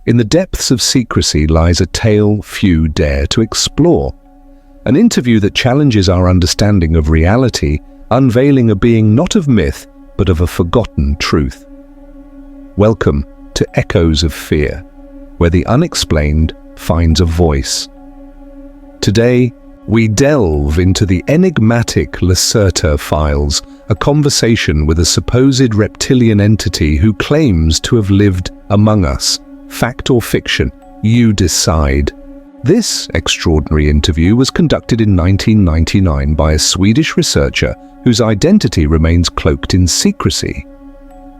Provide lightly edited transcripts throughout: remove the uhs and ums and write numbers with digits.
In the depths of secrecy lies a tale few dare to explore. An interview that challenges our understanding of reality, unveiling a being not of myth, but of a forgotten truth. Welcome to Echoes of Fear, where the unexplained finds a voice. Today, we delve into the enigmatic Lacerta Files, a conversation with a supposed reptilian entity who claims to have lived among us. Fact or fiction, you decide. This extraordinary interview was conducted in 1999 by a Swedish researcher whose identity remains cloaked in secrecy.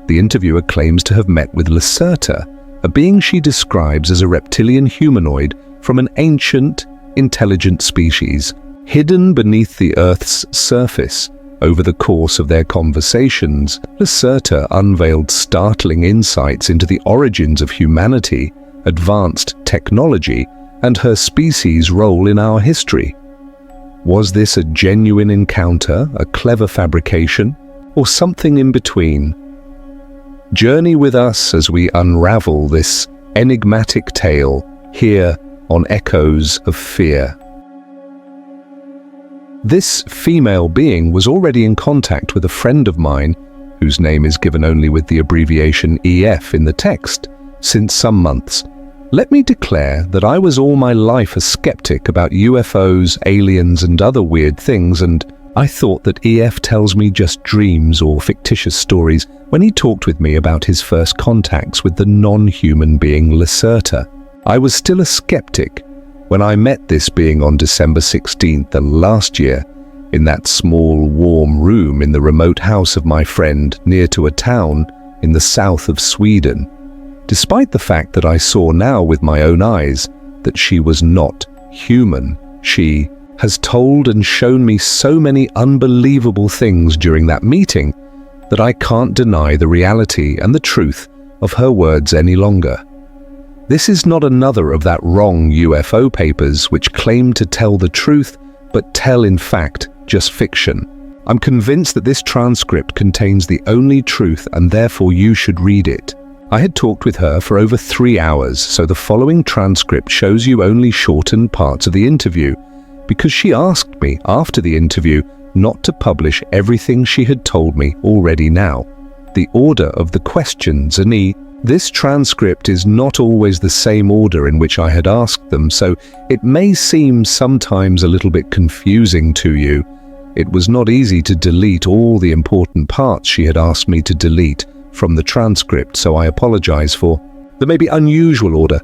The interviewer claims to have met with Lacerta, a being she describes as a reptilian humanoid from an ancient, intelligent species, hidden beneath the Earth's surface. Over the course of their conversations, Lacerta unveiled startling insights into the origins of humanity, advanced technology, and her species' role in our history. Was this a genuine encounter, a clever fabrication, or something in between? Journey with us as we unravel this enigmatic tale here on Echoes of Fear. This female being was already in contact with a friend of mine, whose name is given only with the abbreviation EF in the text, since some months. Let me declare that I was all my life a skeptic about UFOs, aliens, and other weird things, and I thought that EF tells me just dreams or fictitious stories when he talked with me about his first contacts with the non-human being Lacerta. I was still a skeptic when I met this being on December 16th last year, in that small, warm room in the remote house of my friend near to a town in the south of Sweden. Despite the fact that I saw now with my own eyes that she was not human, she has told and shown me so many unbelievable things during that meeting that I can't deny the reality and the truth of her words any longer. This is not another of that wrong UFO papers which claim to tell the truth, but tell in fact just fiction. I'm convinced that this transcript contains the only truth and therefore you should read it. I had talked with her for over 3 hours, so the following transcript shows you only shortened parts of the interview, because she asked me after the interview not to publish everything she had told me already now. The order of the questions and this transcript is not always the same order in which I had asked them, so it may seem sometimes a little bit confusing to you. It was not easy to delete all the important parts she had asked me to delete from the transcript, so I apologize for the maybe unusual order.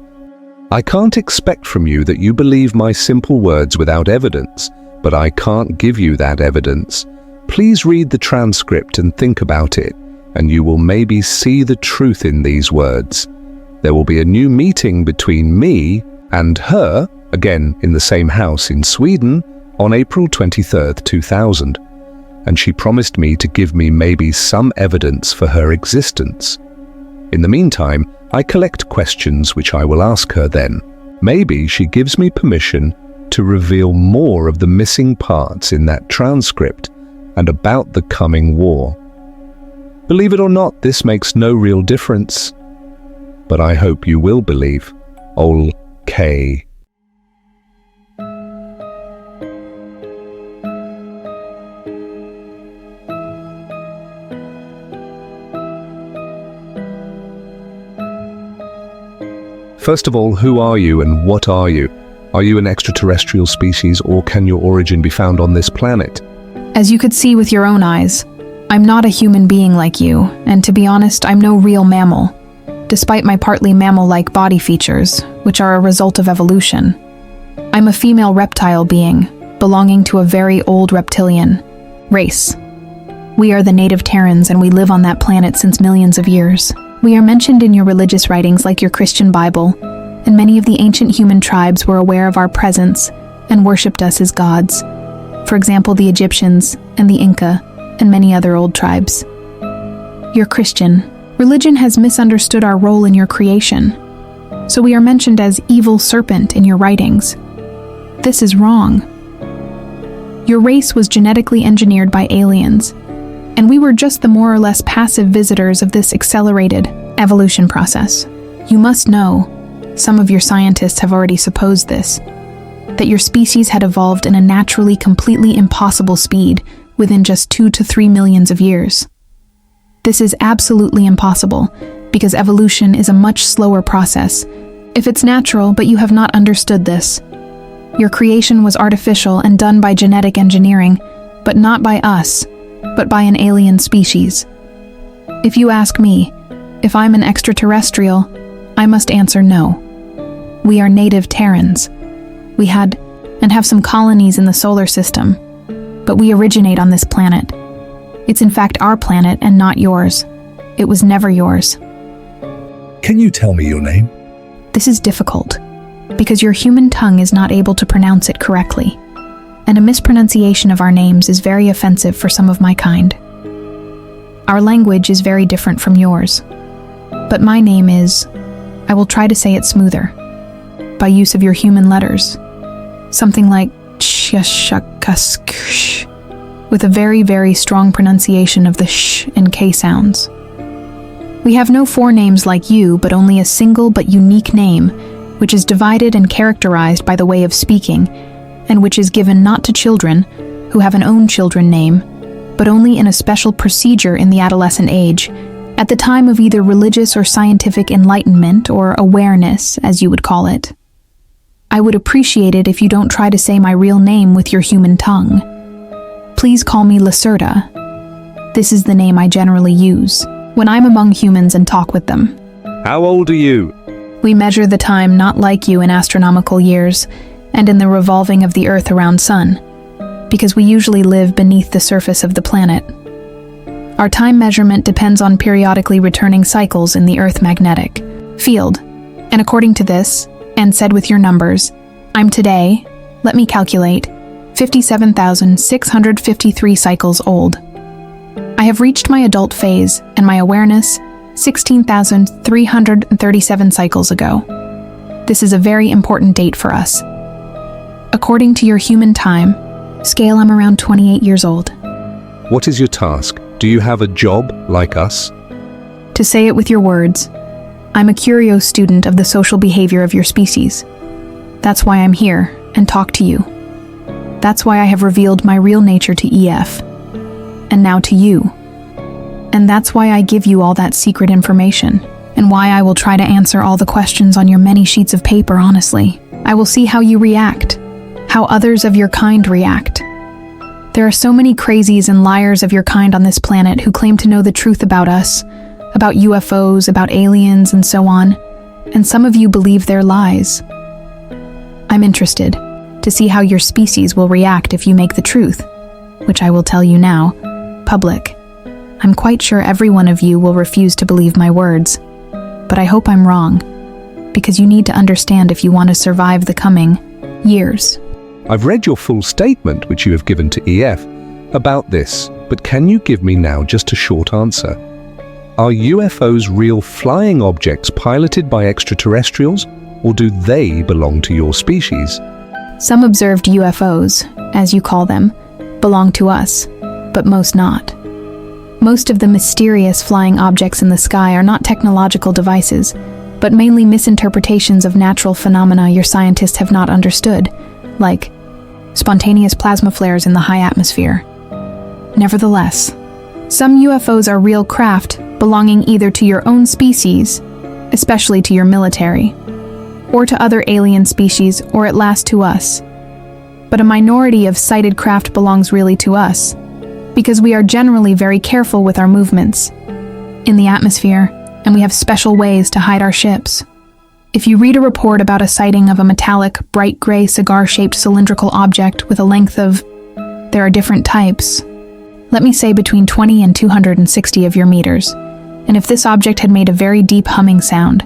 I can't expect from you that you believe my simple words without evidence, but I can't give you that evidence. Please read the transcript and think about it, and you will maybe see the truth in these words. There will be a new meeting between me and her, again in the same house in Sweden, on April 23rd, 2000. And she promised me to give me maybe some evidence for her existence. In the meantime, I collect questions which I will ask her then. Maybe she gives me permission to reveal more of the missing parts in that transcript and about the coming war. Believe it or not, this makes no real difference, but I hope you will believe. Okay. First of all, who are you and what are you? Are you an extraterrestrial species, or can your origin be found on this planet? As you could see with your own eyes, I'm not a human being like you, and to be honest, I'm no real mammal, despite my partly mammal-like body features, which are a result of evolution. I'm a female reptile being, belonging to a very old reptilian race. We are the native Terrans, and we live on that planet since millions of years. We are mentioned in your religious writings like your Christian Bible, and many of the ancient human tribes were aware of our presence and worshipped us as gods. For example, the Egyptians and the Inca, and many other old tribes. You're Christian. Religion has misunderstood our role in your creation, so we are mentioned as evil serpent in your writings. This is wrong. Your race was genetically engineered by aliens, and we were just the more or less passive visitors of this accelerated evolution process. You must know, Some of your scientists have already supposed this, that your species had evolved in a naturally completely impossible speed within just 2 to 3 millions of years. This is absolutely impossible, because evolution is a much slower process. If it's natural, but you have not understood this, your creation was artificial and done by genetic engineering, but not by us, but by an alien species. If you ask me, if I'm an extraterrestrial, I must answer no. We are native Terrans. We had and have some colonies in the solar system, but we originate on this planet. It's in fact our planet and not yours. It was never yours. Can you tell me your name? This is difficult, because your human tongue is not able to pronounce it correctly, and a mispronunciation of our names is very offensive for some of my kind. Our language is very different from yours, but my name is, I will try to say it smoother, by use of your human letters, something like ch-sh-sh-kush, with a very, very strong pronunciation of the sh and k sounds. We have no forenames like you, but only a single but unique name, which is divided and characterized by the way of speaking, and which is given not to children, who have an own children name, but only in a special procedure in the adolescent age, at the time of either religious or scientific enlightenment or awareness, as you would call it. I would appreciate it if you don't try to say my real name with your human tongue. Please call me Lacerta. This is the name I generally use when I'm among humans and talk with them. How old are you? We measure the time not like you in astronomical years and in the revolving of the Earth around Sun, because we usually live beneath the surface of the planet. Our time measurement depends on periodically returning cycles in the Earth magnetic field, and according to this, and said with your numbers, I'm today, let me calculate, 57,653 cycles old. I have reached my adult phase, and my awareness, 16,337 cycles ago. This is a very important date for us. According to your human time scale, I'm around 28 years old. What is your task? Do you have a job like us? To say it with your words, I'm a curious student of the social behavior of your species. That's why I'm here and talk to you. That's why I have revealed my real nature to EF, and now to you. And that's why I give you all that secret information, and why I will try to answer all the questions on your many sheets of paper honestly. I will see how you react, how others of your kind react. There are so many crazies and liars of your kind on this planet who claim to know the truth about us, about UFOs, about aliens, and so on, and some of you believe their lies. I'm interested to see how your species will react if you make the truth, which I will tell you now, public. I'm quite sure every one of you will refuse to believe my words, but I hope I'm wrong, because you need to understand if you want to survive the coming years. I've read your full statement, which you have given to EF, about this, but can you give me now just a short answer? Are UFOs real flying objects piloted by extraterrestrials, or do they belong to your species? Some observed UFOs, as you call them, belong to us, but most not. Most of the mysterious flying objects in the sky are not technological devices, but mainly misinterpretations of natural phenomena your scientists have not understood, like spontaneous plasma flares in the high atmosphere. Nevertheless, some UFOs are real craft belonging either to your own species, especially to your military, or to other alien species, or at last to us. But a minority of sighted craft belongs really to us, because we are generally very careful with our movements in the atmosphere, and we have special ways to hide our ships. If you read a report about a sighting of a metallic, bright gray cigar-shaped cylindrical object with a length of, there are different types, let me say between 20 and 260 of your meters, and if this object had made a very deep humming sound,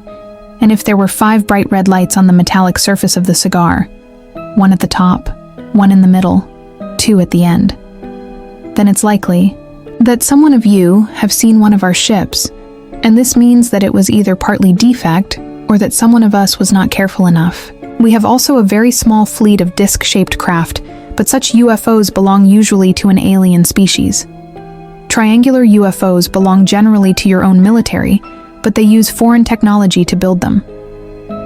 and if there were 5 bright red lights on the metallic surface of the cigar, 1 at the top, 1 in the middle, 2 at the end, then it's likely that someone of you have seen one of our ships, and this means that it was either partly defect or that someone of us was not careful enough. We have also a very small fleet of disc-shaped craft, but such UFOs belong usually to an alien species. Triangular UFOs belong generally to your own military, but they use foreign technology to build them.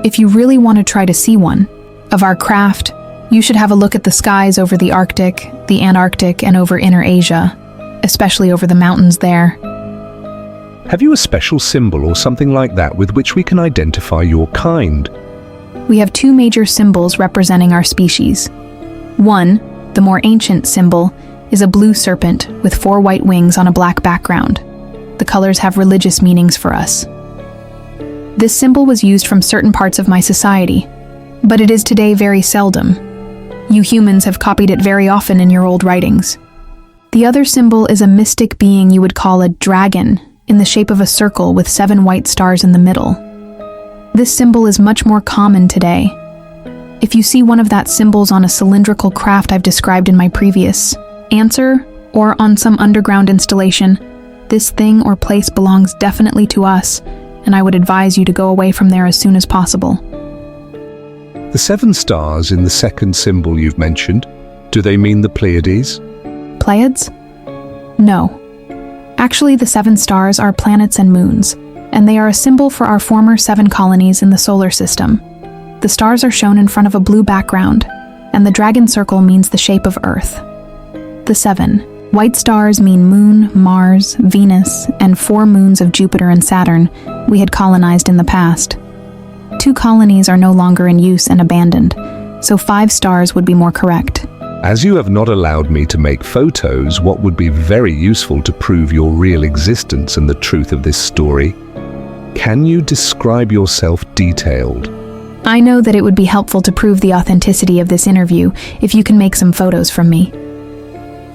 If you really want to try to see one of our craft, you should have a look at the skies over the Arctic, the Antarctic, and over Inner Asia, especially over the mountains there. Have you a special symbol or something like that with which we can identify your kind? We have two major symbols representing our species. One, the more ancient symbol, is a blue serpent with 4 white wings on a black background. The colors have religious meanings for us. This symbol was used from certain parts of my society, but it is today very seldom. You humans have copied it very often in your old writings. The other symbol is a mystic being you would call a dragon, in the shape of a circle with 7 white stars in the middle. This symbol is much more common today. If you see one of that symbols on a cylindrical craft I've described in my previous answer, or on some underground installation, this thing or place belongs definitely to us, and I would advise you to go away from there as soon as possible. The 7 stars in the second symbol you've mentioned, do they mean the Pleiades? Pleiades? No. Actually, the 7 stars are planets and moons, and they are a symbol for our former 7 colonies in the solar system. The stars are shown in front of a blue background, and the dragon circle means the shape of Earth. The 7 white stars mean Moon, Mars, Venus, and 4 moons of Jupiter and Saturn we had colonized in the past. 2 colonies are no longer in use and abandoned, so 5 stars would be more correct. As you have not allowed me to make photos, what would be very useful to prove your real existence and the truth of this story, can you describe yourself detailed? I know that it would be helpful to prove the authenticity of this interview if you can make some photos from me.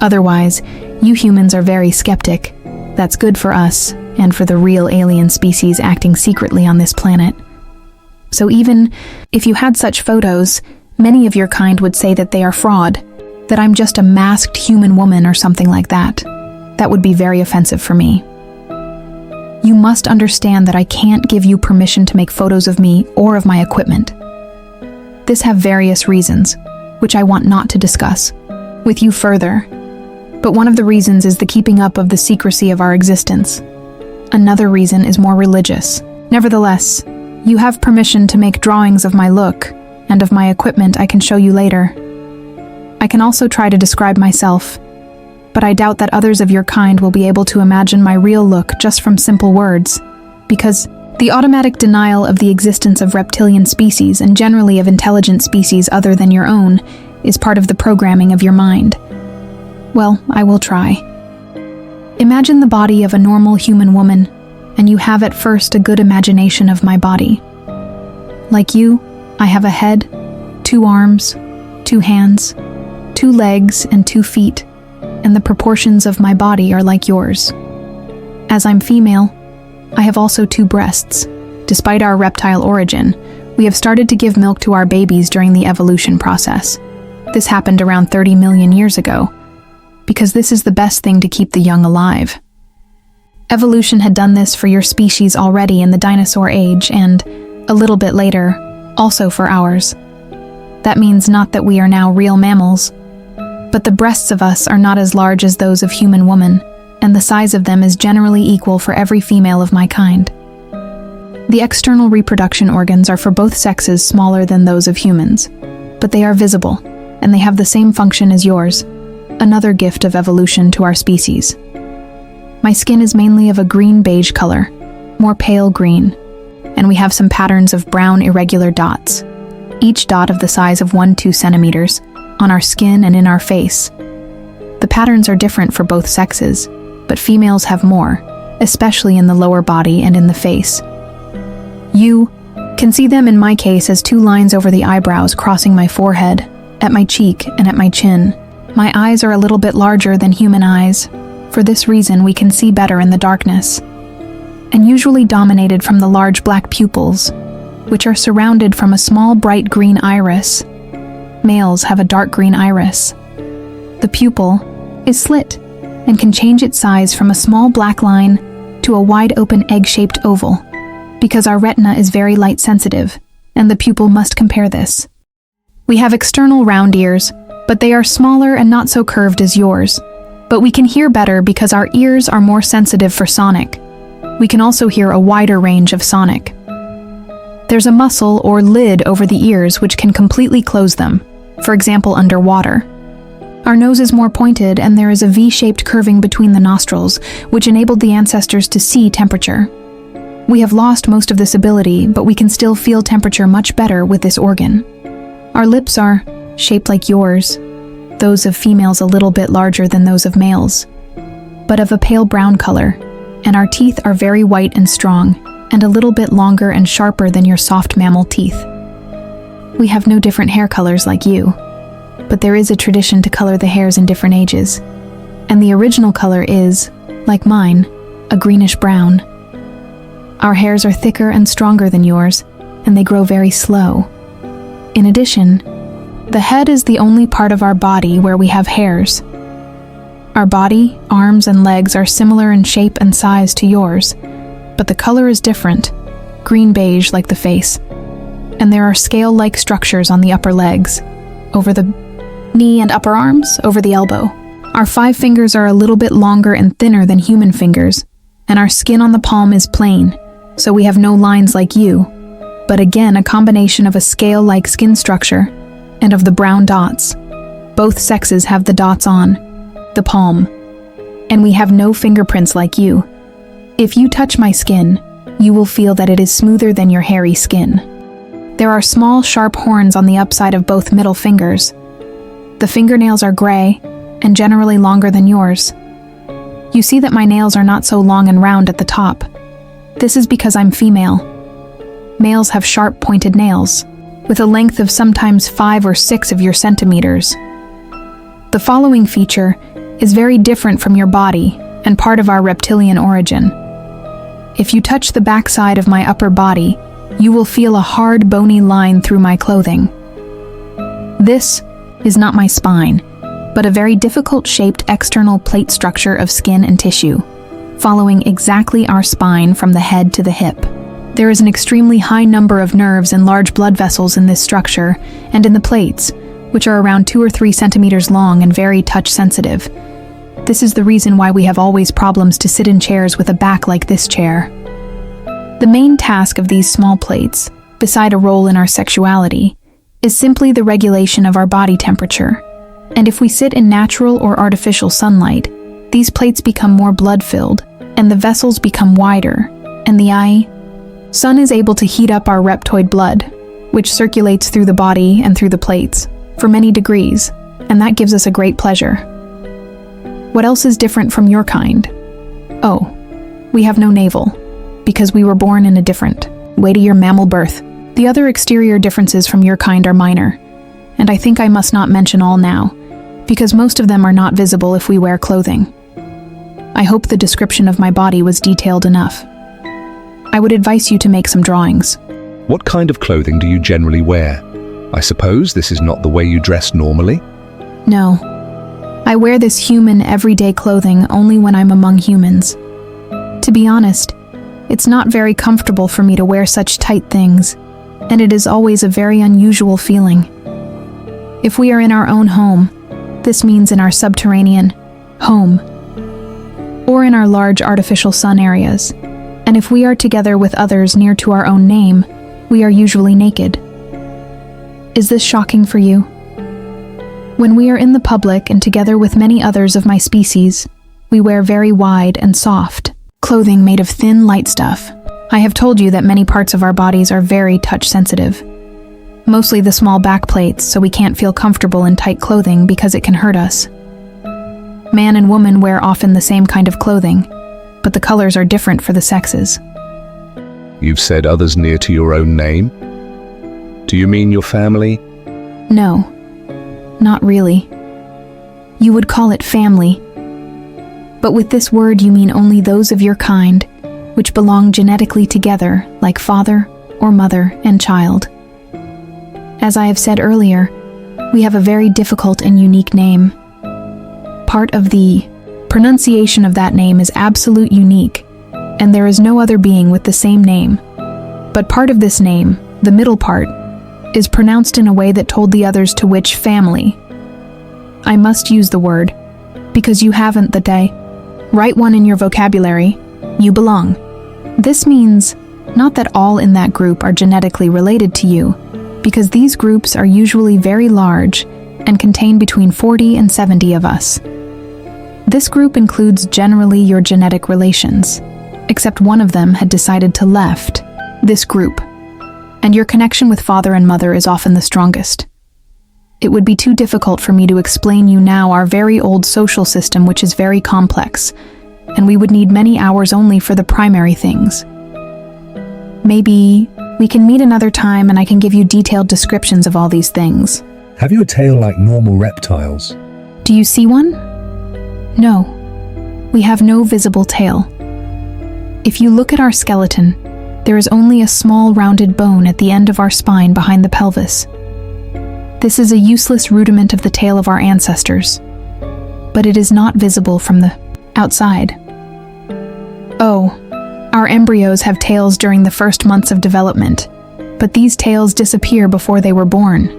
Otherwise, you humans are very skeptic. That's good for us, and for the real alien species acting secretly on this planet. So even if you had such photos, many of your kind would say that they are fraud, that I'm just a masked human woman or something like that. That would be very offensive for me. You must understand that I can't give you permission to make photos of me or of my equipment. This have various reasons, which I want not to discuss with you further. But one of the reasons is the keeping up of the secrecy of our existence. Another reason is more religious. Nevertheless, you have permission to make drawings of my look and of my equipment I can show you later. I can also try to describe myself, but I doubt that others of your kind will be able to imagine my real look just from simple words, because the automatic denial of the existence of reptilian species and generally of intelligent species other than your own is part of the programming of your mind. Well, I will try. Imagine the body of a normal human woman, and you have at first a good imagination of my body. Like you, I have a head, 2 arms, 2 hands, 2 legs, and 2 feet, and the proportions of my body are like yours. As I'm female, I have also 2 breasts. Despite our reptile origin, we have started to give milk to our babies during the evolution process. This happened around 30 million years ago, because this is the best thing to keep the young alive. Evolution had done this for your species already in the dinosaur age, and, a little bit later, also for ours. That means not that we are now real mammals, but the breasts of us are not as large as those of human woman, and the size of them is generally equal for every female of my kind. The external reproduction organs are for both sexes smaller than those of humans, but they are visible, and they have the same function as yours, another gift of evolution to our species. My skin is mainly of a green-beige color, more pale green, and we have some patterns of brown irregular dots, each dot of the size of 1-2 centimeters, on our skin and in our face. The patterns are different for both sexes, but females have more, especially in the lower body and in the face. You can see them in my case as 2 lines over the eyebrows crossing my forehead, at my cheek, and at my chin. My eyes are a little bit larger than human eyes. For this reason, we can see better in the darkness, and usually dominated from the large black pupils, which are surrounded from a small bright green iris. Males have a dark green iris. The pupil is slit and can change its size from a small black line to a wide-open egg-shaped oval, because our retina is very light-sensitive, and the pupil must compare this. We have external round ears, but they are smaller and not so curved as yours. But we can hear better because our ears are more sensitive for sonic. We can also hear a wider range of sonic. There's a muscle or lid over the ears which can completely close them, for example underwater. Our nose is more pointed and there is a V-shaped curving between the nostrils, which enabled the ancestors to see temperature. We have lost most of this ability, but we can still feel temperature much better with this organ. Our lips are shaped like yours, those of females a little bit larger than those of males, but of a pale brown color, and our teeth are very white and strong, and a little bit longer and sharper than your soft mammal teeth. We have no different hair colors like you, but there is a tradition to color the hairs in different ages, and the original color is, like mine, a greenish-brown. Our hairs are thicker and stronger than yours, and they grow very slow. In addition, the head is the only part of our body where we have hairs. Our body, arms, and legs are similar in shape and size to yours, but the color is different, green-beige like the face, and there are scale-like structures on the upper legs, over the knee and upper arms, over the elbow. Our 5 fingers are a little bit longer and thinner than human fingers, and our skin on the palm is plain, so we have no lines like you, but again a combination of a scale-like skin structure and of the brown dots. Both sexes have the dots on the palm, and we have no fingerprints like you. If you touch my skin, you will feel that it is smoother than your hairy skin. There are small, sharp horns on the upside of both middle fingers. The fingernails are gray and generally longer than yours. You see that my nails are not so long and round at the top. This is because I'm female. Males have sharp, pointed nails, with a length of sometimes 5 or 6 of your centimeters. The following feature is very different from your body and part of our reptilian origin. If you touch the backside of my upper body, you will feel a hard, bony line through my clothing. This is not my spine, but a very difficult-shaped external plate structure of skin and tissue, following exactly our spine from the head to the hip. There is an extremely high number of nerves and large blood vessels in this structure and in the plates, which are around 2 or 3 centimeters long and very touch-sensitive. This is the reason why we have always problems to sit in chairs with a back like this chair. The main task of these small plates, beside a role in our sexuality, is simply the regulation of our body temperature. And if we sit in natural or artificial sunlight, these plates become more blood-filled, and the vessels become wider, and the sun is able to heat up our reptoid blood, which circulates through the body and through the plates, for many degrees, and that gives us a great pleasure. What else is different from your kind? Oh, we have no navel, because we were born in a different, weightier mammal birth. The other exterior differences from your kind are minor, and I think I must not mention all now, because most of them are not visible if we wear clothing. I hope the description of my body was detailed enough. I would advise you to make some drawings. What kind of clothing do you generally wear? I suppose this is not the way you dress normally? No. I wear this human, everyday clothing only when I'm among humans. To be honest, it's not very comfortable for me to wear such tight things, and it is always a very unusual feeling. If we are in our own home, this means in our subterranean home, or in our large artificial sun areas, and if we are together with others near to our own name, we are usually naked. Is this shocking for you? When we are in the public and together with many others of my species, we wear very wide and soft clothing made of thin, light stuff. I have told you that many parts of our bodies are very touch-sensitive. Mostly the small back plates, so we can't feel comfortable in tight clothing because it can hurt us. Man and woman wear often the same kind of clothing, but the colors are different for the sexes. You've said others near to your own name? Do you mean your family? No, not really. You would call it family. But with this word you mean only those of your kind, which belong genetically together, like father or mother and child. As I have said earlier, we have a very difficult and unique name. Part of the pronunciation of that name is absolute unique, and there is no other being with the same name. But part of this name, the middle part, is pronounced in a way that told the others to which family. I must use the word, because you haven't the day. Write one in your vocabulary. You belong. This means Not that all in that group are genetically related to you, because these groups are usually very large and contain between 40 and 70 of us. This group includes generally your genetic relations, except one of them had decided to left this group, and your connection with father and mother is often the strongest. It would be too difficult for me to explain you now our very old social system, which is very complex, and we would need many hours only for the primary things. Maybe we can meet another time and I can give you detailed descriptions of all these things. Have you a tail like normal reptiles? Do you see one? No. We have no visible tail. If you look at our skeleton, there is only a small rounded bone at the end of our spine behind the pelvis. This is a useless rudiment of the tail of our ancestors, but it is not visible from the outside. Oh, our embryos have tails during the first months of development, but these tails disappear before they were born.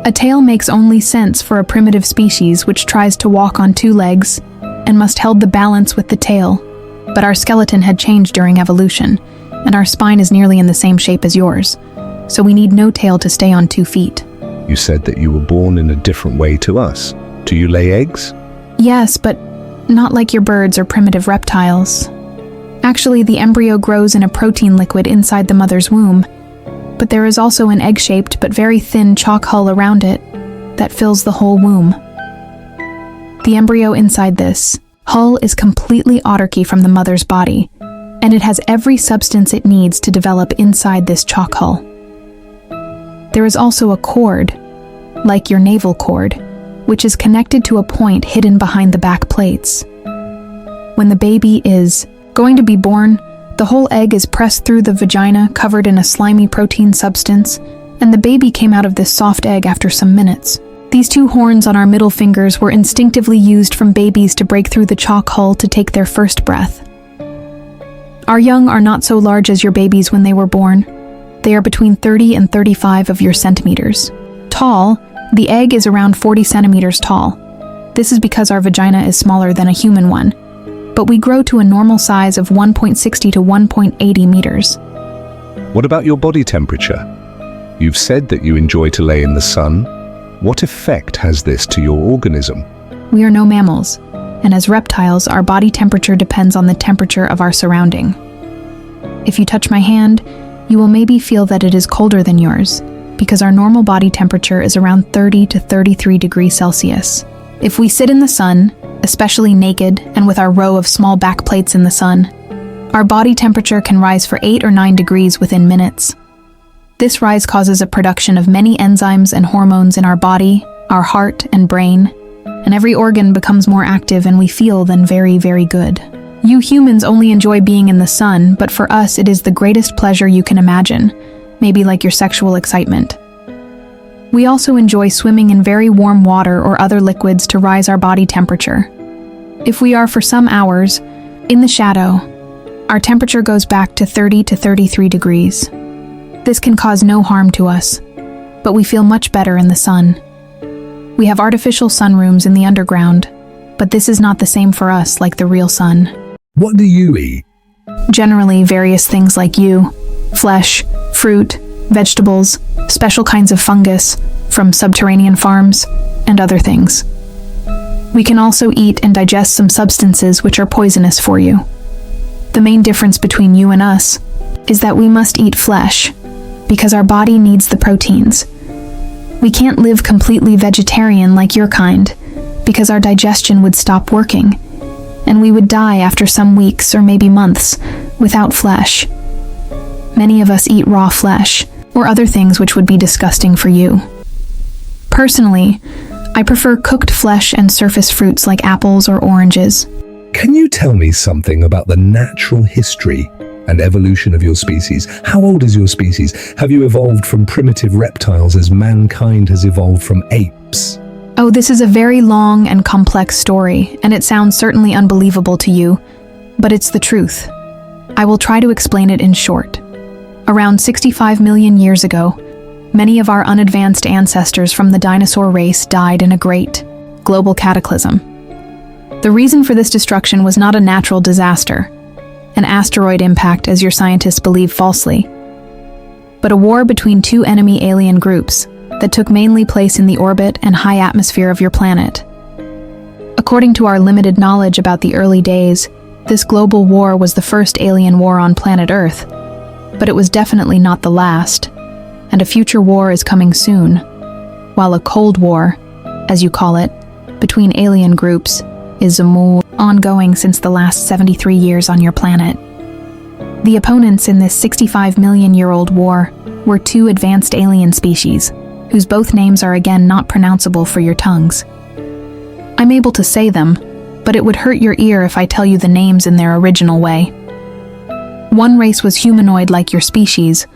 A tail makes only sense for a primitive species which tries to walk on two legs and must hold the balance with the tail, but our skeleton had changed during evolution, and our spine is nearly in the same shape as yours, so we need no tail to stay on 2 feet. You said that you were born in a different way to us. Do you lay eggs? Yes, but not like your birds or primitive reptiles. Actually, the embryo grows in a protein liquid inside the mother's womb, but there is also an egg-shaped but very thin chalk hull around it that fills the whole womb. The embryo inside this hull is completely autarky from the mother's body, and it has every substance it needs to develop inside this chalk hull. There is also a cord, like your navel cord, which is connected to a point hidden behind the back plates. When the baby is going to be born, the whole egg is pressed through the vagina covered in a slimy protein substance, and the baby came out of this soft egg after some minutes. These 2 horns on our middle fingers were instinctively used from babies to break through the chalk hull to take their first breath. Our young are not so large as your babies when they were born. They are between 30 and 35 of your centimeters. Tall, the egg is around 40 centimeters tall. This is because our vagina is smaller than a human one, but we grow to a normal size of 1.60 to 1.80 meters. What about your body temperature? You've said that you enjoy to lay in the sun. What effect has this to your organism? We are no mammals, and as reptiles, our body temperature depends on the temperature of our surrounding. If you touch my hand, you will maybe feel that it is colder than yours, because our normal body temperature is around 30 to 33 degrees Celsius. If we sit in the sun, especially naked and with our row of small back plates in the sun, our body temperature can rise for 8 or 9 degrees within minutes. This rise causes a production of many enzymes and hormones in our body, our heart and brain, and every organ becomes more active and we feel then very, very good. You humans only enjoy being in the sun, but for us it is the greatest pleasure you can imagine, maybe like your sexual excitement. We also enjoy swimming in very warm water or other liquids to rise our body temperature. If we are for some hours in the shadow, our temperature goes back to 30 to 33 degrees. This can cause no harm to us, but we feel much better in the sun. We have artificial sunrooms in the underground, but this is not the same for us like the real sun. What do you eat? Generally, various things like you: flesh, fruit, vegetables, special kinds of fungus from subterranean farms, and other things. We can also eat and digest some substances which are poisonous for you. The main difference between you and us is that we must eat flesh, because our body needs the proteins. We can't live completely vegetarian like your kind, because our digestion would stop working, and we would die after some weeks or maybe months without flesh. Many of us eat raw flesh, or other things which would be disgusting for you. Personally, I prefer cooked flesh and surface fruits like apples or oranges. Can you tell me something about the natural history and evolution of your species? How old is your species? Have you evolved from primitive reptiles as mankind has evolved from apes? Oh, this is a very long and complex story, and it sounds certainly unbelievable to you, but it's the truth. I will try to explain it in short. Around 65 million years ago, many of our unadvanced ancestors from the dinosaur race died in a great global cataclysm. The reason for this destruction was not a natural disaster. an asteroid impact as your scientists believe falsely, but a war between two enemy alien groups that took mainly place in the orbit and high atmosphere of your planet. According to our limited knowledge about the early days, this global war was the first alien war on planet Earth, but it was definitely not the last, and a future war is coming soon, while a Cold War, as you call it, between alien groups is ongoing since the last 73 years on your planet. The opponents in this 65-million-year-old war were two advanced alien species, whose both names are again not pronounceable for your tongues. I'm able to say them, but it would hurt your ear if I tell you the names in their original way. One race was humanoid like your species,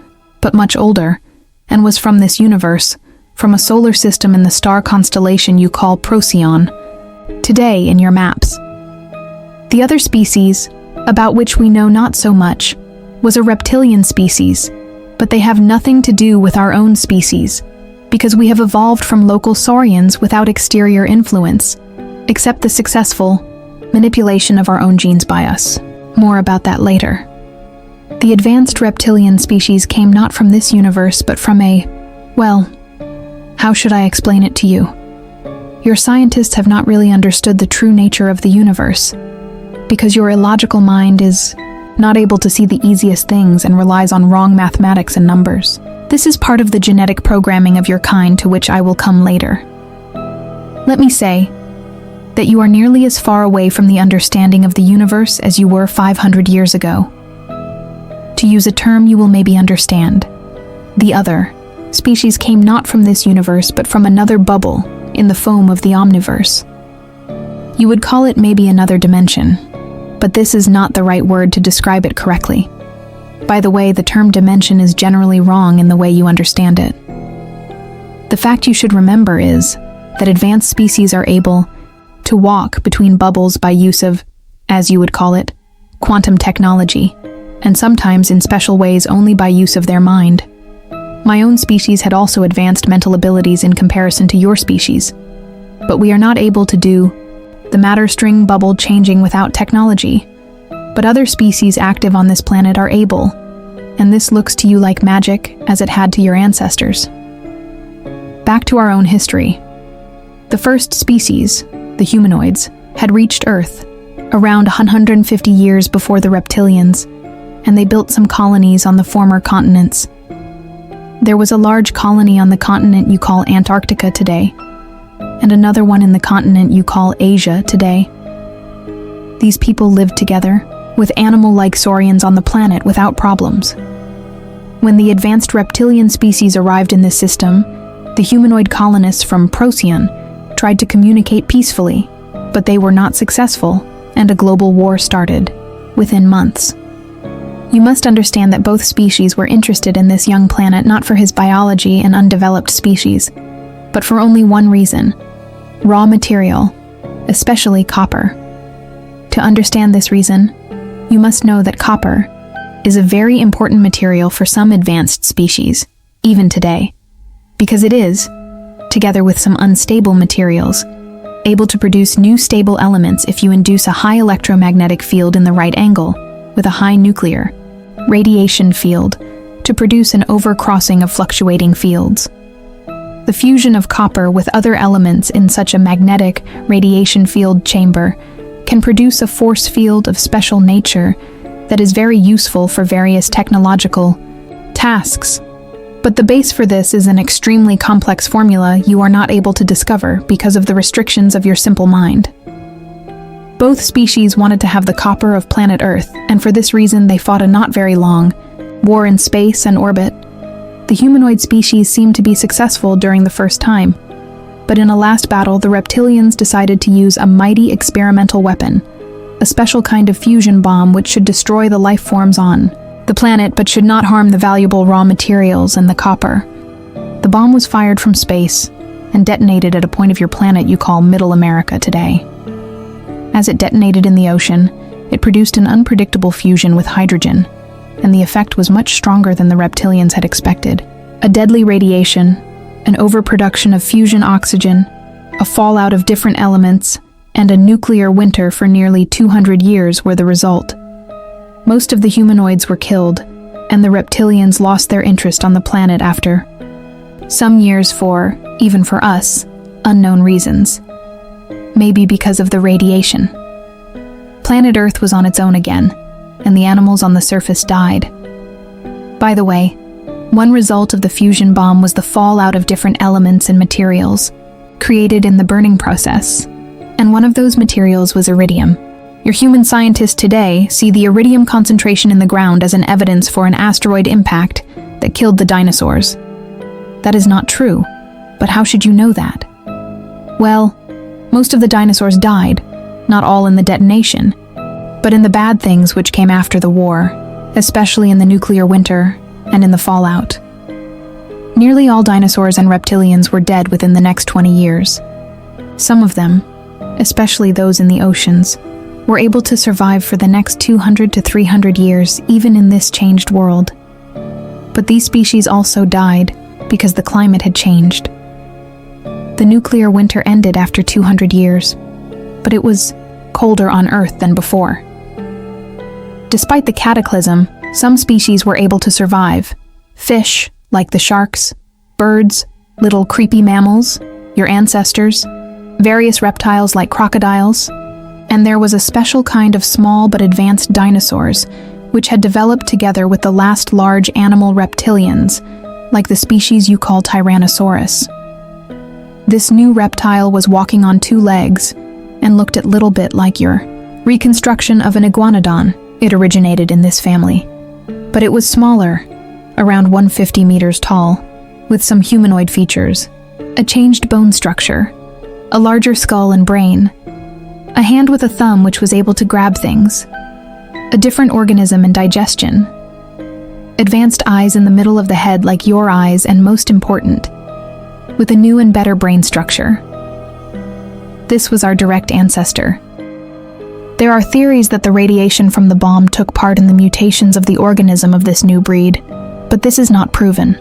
but much older, and was from this universe, from a solar system in the star constellation you call Procyon, today in your maps. The other species, about which we know not so much, was a reptilian species, but they have nothing to do with our own species, because we have evolved from local saurians without exterior influence, except the successful manipulation of our own genes by us. More about that later. The advanced reptilian species came not from this universe, but from well, how should I explain it to you? Your scientists have not really understood the true nature of the universe, because your illogical mind is not able to see the easiest things and relies on wrong mathematics and numbers. This is part of the genetic programming of your kind, to which I will come later. Let me say that you are nearly as far away from the understanding of the universe as you were 500 years ago. To use a term you will maybe understand, the other species came not from this universe but from another bubble in the foam of the omniverse. You would call it maybe another dimension, but this is not the right word to describe it correctly. By the way, the term dimension is generally wrong in the way you understand it. The fact you should remember is that advanced species are able to walk between bubbles by use of, as you would call it, quantum technology, and sometimes in special ways only by use of their mind. My own species had also advanced mental abilities in comparison to your species, but we are not able to do the matter string bubble changing without technology. But other species active on this planet are able, and this looks to you like magic as it had to your ancestors. Back to our own history. The first species, the humanoids, had reached Earth around 150 years before the reptilians, and they built some colonies on the former continents. There was a large colony on the continent you call Antarctica today, and another one in the continent you call Asia today. These people lived together, with animal-like saurians on the planet without problems. When the advanced reptilian species arrived in this system, the humanoid colonists from Procyon tried to communicate peacefully, but they were not successful, and a global war started within months. You must understand that both species were interested in this young planet not for his biology and undeveloped species, but for only one reason: raw material, especially copper. To understand this reason, you must know that copper is a very important material for some advanced species, even today, because it is, together with some unstable materials, able to produce new stable elements if you induce a high electromagnetic field in the right angle, with a high nuclear radiation field, to produce an overcrossing of fluctuating fields. The fusion of copper with other elements in such a magnetic radiation field chamber can produce a force field of special nature that is very useful for various technological tasks. But the base for this is an extremely complex formula you are not able to discover because of the restrictions of your simple mind. Both species wanted to have the copper of planet Earth, and for this reason they fought a not very long war in space and orbit. The humanoid species seemed to be successful during the first time, but in a last battle the reptilians decided to use a mighty experimental weapon, a special kind of fusion bomb which should destroy the life forms on the planet but should not harm the valuable raw materials and the copper. The bomb was fired from space and detonated at a point of your planet you call Middle America today. As it detonated in the ocean, it produced an unpredictable fusion with hydrogen, and the effect was much stronger than the reptilians had expected. A deadly radiation, an overproduction of fusion oxygen, a fallout of different elements, and a nuclear winter for nearly 200 years were the result. Most of the humanoids were killed, and the reptilians lost their interest on the planet after some years for, even for us, unknown reasons. Maybe because of the radiation. Planet Earth was on its own again, and the animals on the surface died. By the way, one result of the fusion bomb was the fallout of different elements and materials created in the burning process, and one of those materials was iridium. Your human scientists today see the iridium concentration in the ground as an evidence for an asteroid impact that killed the dinosaurs. That is not true, but how should you know that? Well, most of the dinosaurs died, not all in the detonation, but in the bad things which came after the war, especially in the nuclear winter and in the fallout. Nearly all dinosaurs and reptilians were dead within the next 20 years. Some of them, especially those in the oceans, were able to survive for the next 200 to 300 years, even in this changed world. But these species also died because the climate had changed. The nuclear winter ended after 200 years, but it was colder on Earth than before. Despite the cataclysm, some species were able to survive. Fish, like the sharks, birds, little creepy mammals, your ancestors, various reptiles like crocodiles, and there was a special kind of small but advanced dinosaurs which had developed together with the last large animal reptilians, like the species you call Tyrannosaurus. This new reptile was walking on 2 legs and looked a little bit like your reconstruction of an iguanodon. It originated in this family. But it was smaller, around 150 meters tall, with some humanoid features, a changed bone structure, a larger skull and brain, a hand with a thumb which was able to grab things, a different organism and digestion, advanced eyes in the middle of the head like your eyes, and most important, with a new and better brain structure. This was our direct ancestor. There are theories that the radiation from the bomb took part in the mutations of the organism of this new breed, but this is not proven.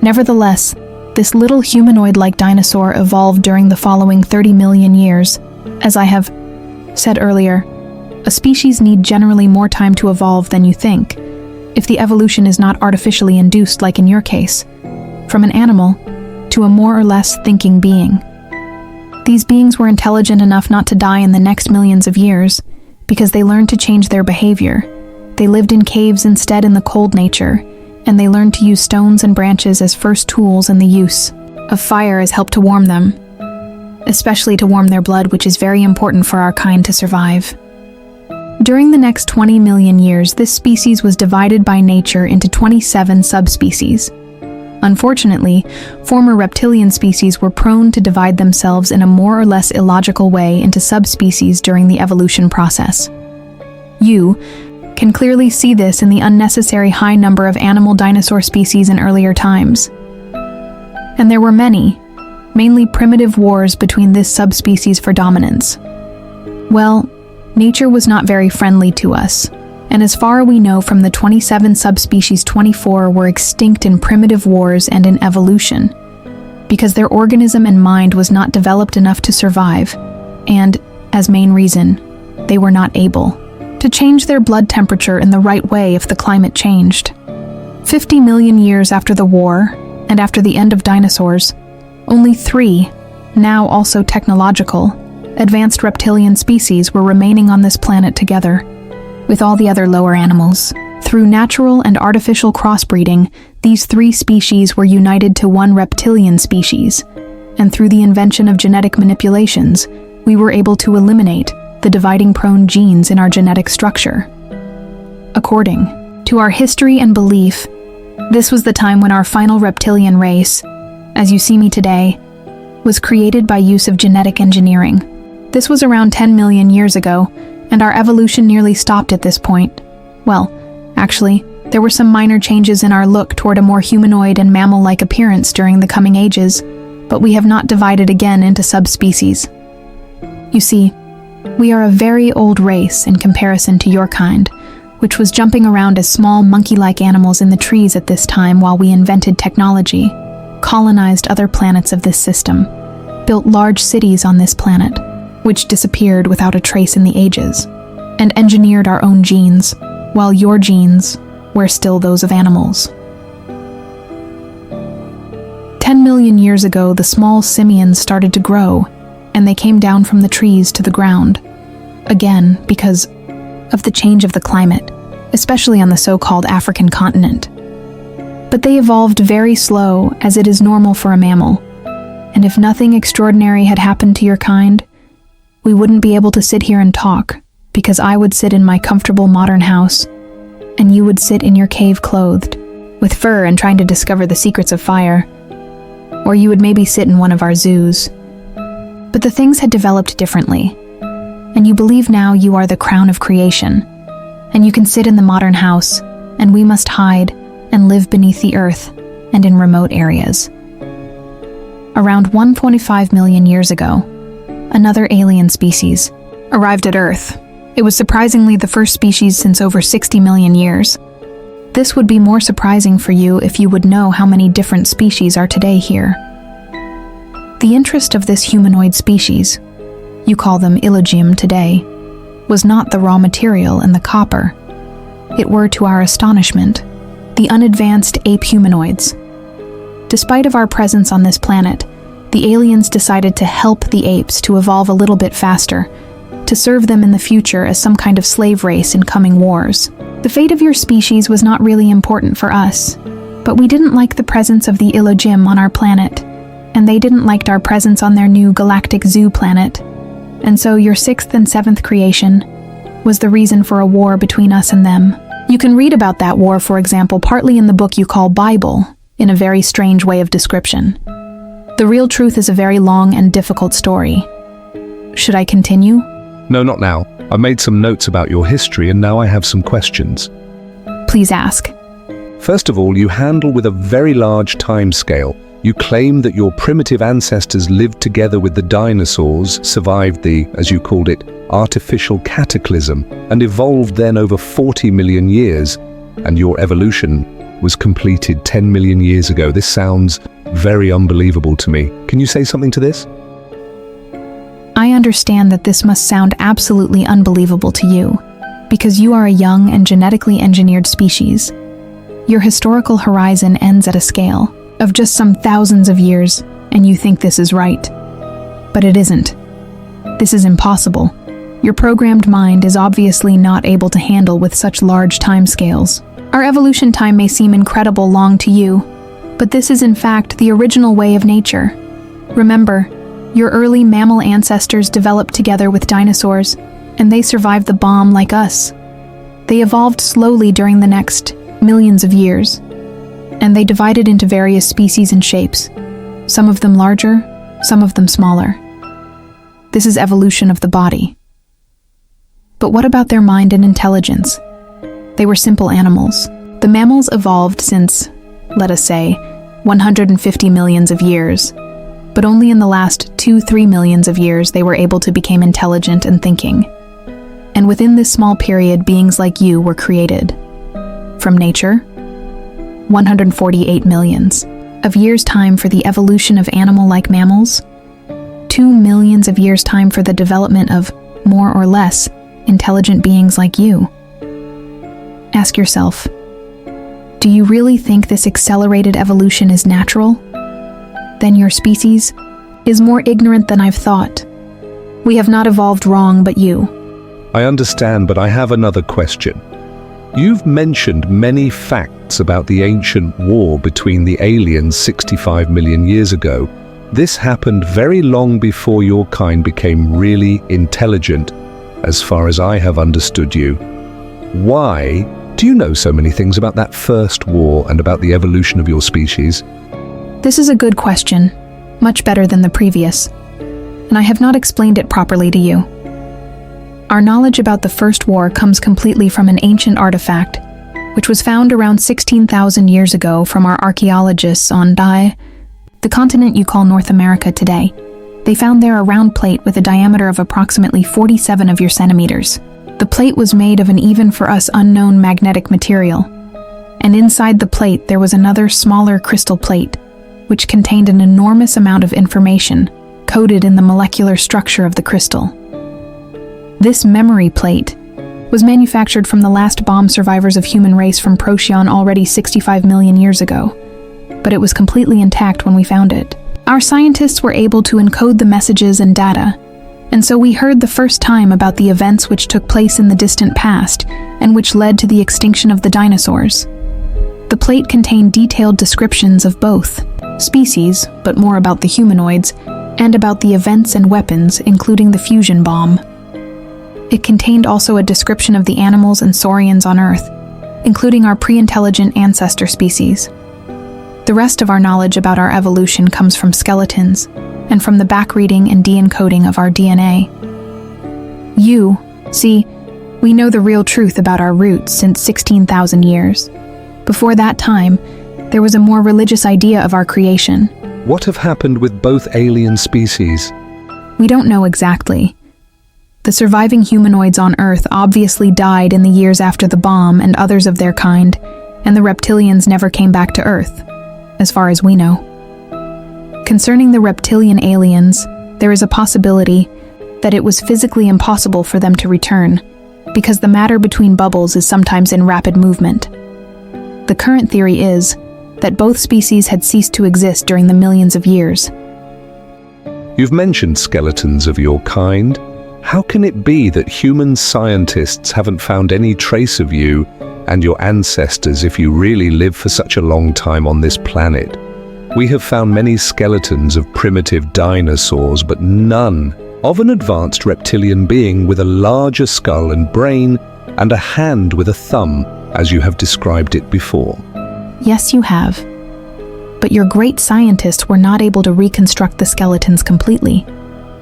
Nevertheless, this little humanoid-like dinosaur evolved during the following 30 million years. As I have said earlier, a species need generally more time to evolve than you think, if the evolution is not artificially induced like in your case, from an animal to a more or less thinking being. These beings were intelligent enough not to die in the next millions of years, because they learned to change their behavior. They lived in caves instead in the cold nature, and they learned to use stones and branches as first tools, and the use of fire as help to warm them, especially to warm their blood, which is very important for our kind to survive. During the next 20 million years, this species was divided by nature into 27 subspecies. Unfortunately, former reptilian species were prone to divide themselves in a more or less illogical way into subspecies during the evolution process. You can clearly see this in the unnecessary high number of animal dinosaur species in earlier times. And there were many, mainly primitive wars between this subspecies for dominance. Well, nature was not very friendly to us, and as far as we know from the 27 subspecies, 24 were extinct in primitive wars and in evolution, because their organism and mind was not developed enough to survive, and, as main reason, they were not able to change their blood temperature in the right way if the climate changed. 50 million years after the war, and after the end of dinosaurs, only 3, now also technological, advanced reptilian species were remaining on this planet together with all the other lower animals. Through natural and artificial crossbreeding, these 3 species were united to one reptilian species, and through the invention of genetic manipulations, we were able to eliminate the dividing-prone genes in our genetic structure. According to our history and belief, this was the time when our final reptilian race, as you see me today, was created by use of genetic engineering. This was around 10 million years ago, and our evolution nearly stopped at this point. Well, actually, there were some minor changes in our look toward a more humanoid and mammal-like appearance during the coming ages, but we have not divided again into subspecies. You see, we are a very old race in comparison to your kind, which was jumping around as small monkey-like animals in the trees at this time while we invented technology, colonized other planets of this system, built large cities on this planet, which disappeared without a trace in the ages, and engineered our own genes. while your genes were still those of animals. 10 million years ago, the small simians started to grow, and they came down from the trees to the ground. Again, because of the change of the climate, especially on the so-called African continent. But they evolved very slow, as it is normal for a mammal. And if nothing extraordinary had happened to your kind, we wouldn't be able to sit here and talk, because I would sit in my comfortable modern house, and you would sit in your cave clothed, with fur and trying to discover the secrets of fire. Or you would maybe sit in one of our zoos. But the things had developed differently, and you believe now you are the crown of creation, and you can sit in the modern house, and we must hide and live beneath the earth and in remote areas. Around 1.5 million years ago, another alien species arrived at Earth. It was surprisingly the first species since over 60 million years. This would be more surprising for you if you would know how many different species are today here. The interest of this humanoid species, you call them illogym today, was not the raw material and the copper. It were, to our astonishment, the unadvanced ape humanoids. Despite of our presence on this planet, the aliens decided to help the apes to evolve a little bit faster, to serve them in the future as some kind of slave race in coming wars. The fate of your species was not really important for us, but we didn't like the presence of the illogym on our planet, and they didn't like our presence on their new galactic zoo planet. And so your 6th and 7th creation was the reason for a war between us and them. You can read about that war, for example, partly in the book you call Bible, in a very strange way of description. The real truth is a very long and difficult story. Should I continue? No, not now. I've made some notes about your history and now I have some questions. Please ask. First of all, you handle with a very large time scale. You claim that your primitive ancestors lived together with the dinosaurs, survived the, as you called it, artificial cataclysm, and evolved then over 40 million years, and your evolution was completed 10 million years ago. This sounds very unbelievable to me. Can you say something to this? I understand that this must sound absolutely unbelievable to you, because you are a young and genetically engineered species. Your historical horizon ends at a scale of just some thousands of years, and you think this is right. But it isn't. This is impossible. Your programmed mind is obviously not able to handle with such large timescales. Our evolution time may seem incredible long to you, but this is in fact the original way of nature. Remember, your early mammal ancestors developed together with dinosaurs, and they survived the bomb like us. They evolved slowly during the next millions of years, and they divided into various species and shapes, some of them larger, some of them smaller. This is evolution of the body. But what about their mind and intelligence? They were simple animals. The mammals evolved since, let us say, 150 millions of years, but only in the last 2-3 millions of years they were able to become intelligent and thinking. And within this small period, beings like you were created. From nature, 148 millions of years' time for the evolution of animal-like mammals, 2 millions of years' time for the development of, more or less, intelligent beings like you. Ask yourself, do you really think this accelerated evolution is natural? Then your species is more ignorant than I've thought. We have not evolved wrong, but you. I understand, but I have another question. You've mentioned many facts about the ancient war between the aliens 65 million years ago. This happened very long before your kind became really intelligent, as far as I have understood you. Why do you know so many things about that first war and about the evolution of your species? This is a good question, much better than the previous, and I have not explained it properly to you. Our knowledge about the First War comes completely from an ancient artifact, which was found around 16,000 years ago from our archaeologists on the continent you call North America today. They found there a round plate with a diameter of approximately 47 of your centimeters. The plate was made of an even for us unknown magnetic material, and inside the plate there was another smaller crystal plate, which contained an enormous amount of information coded in the molecular structure of the crystal. This memory plate was manufactured from the last bomb survivors of human race from Procyon already 65 million years ago, but it was completely intact when we found it. Our scientists were able to encode the messages and data, and so we heard the first time about the events which took place in the distant past and which led to the extinction of the dinosaurs. The plate contained detailed descriptions of both species, but more about the humanoids, and about the events and weapons, including the fusion bomb. It contained also a description of the animals and saurians on Earth, including our pre-intelligent ancestor species. The rest of our knowledge about our evolution comes from skeletons, and from the backreading and de-encoding of our DNA. We know the real truth about our roots since 16,000 years. Before that time, there was a more religious idea of our creation. What have happened with both alien species? We don't know exactly. The surviving humanoids on Earth obviously died in the years after the bomb and others of their kind, and the reptilians never came back to Earth, as far as we know. Concerning the reptilian aliens, there is a possibility that it was physically impossible for them to return, because the matter between bubbles is sometimes in rapid movement. The current theory is that both species had ceased to exist during the millions of years. You've mentioned skeletons of your kind. How can it be that human scientists haven't found any trace of you and your ancestors if you really lived for such a long time on this planet? We have found many skeletons of primitive dinosaurs, but none of an advanced reptilian being with a larger skull and brain and a hand with a thumb, as you have described it before. Yes, you have. But your great scientists were not able to reconstruct the skeletons completely,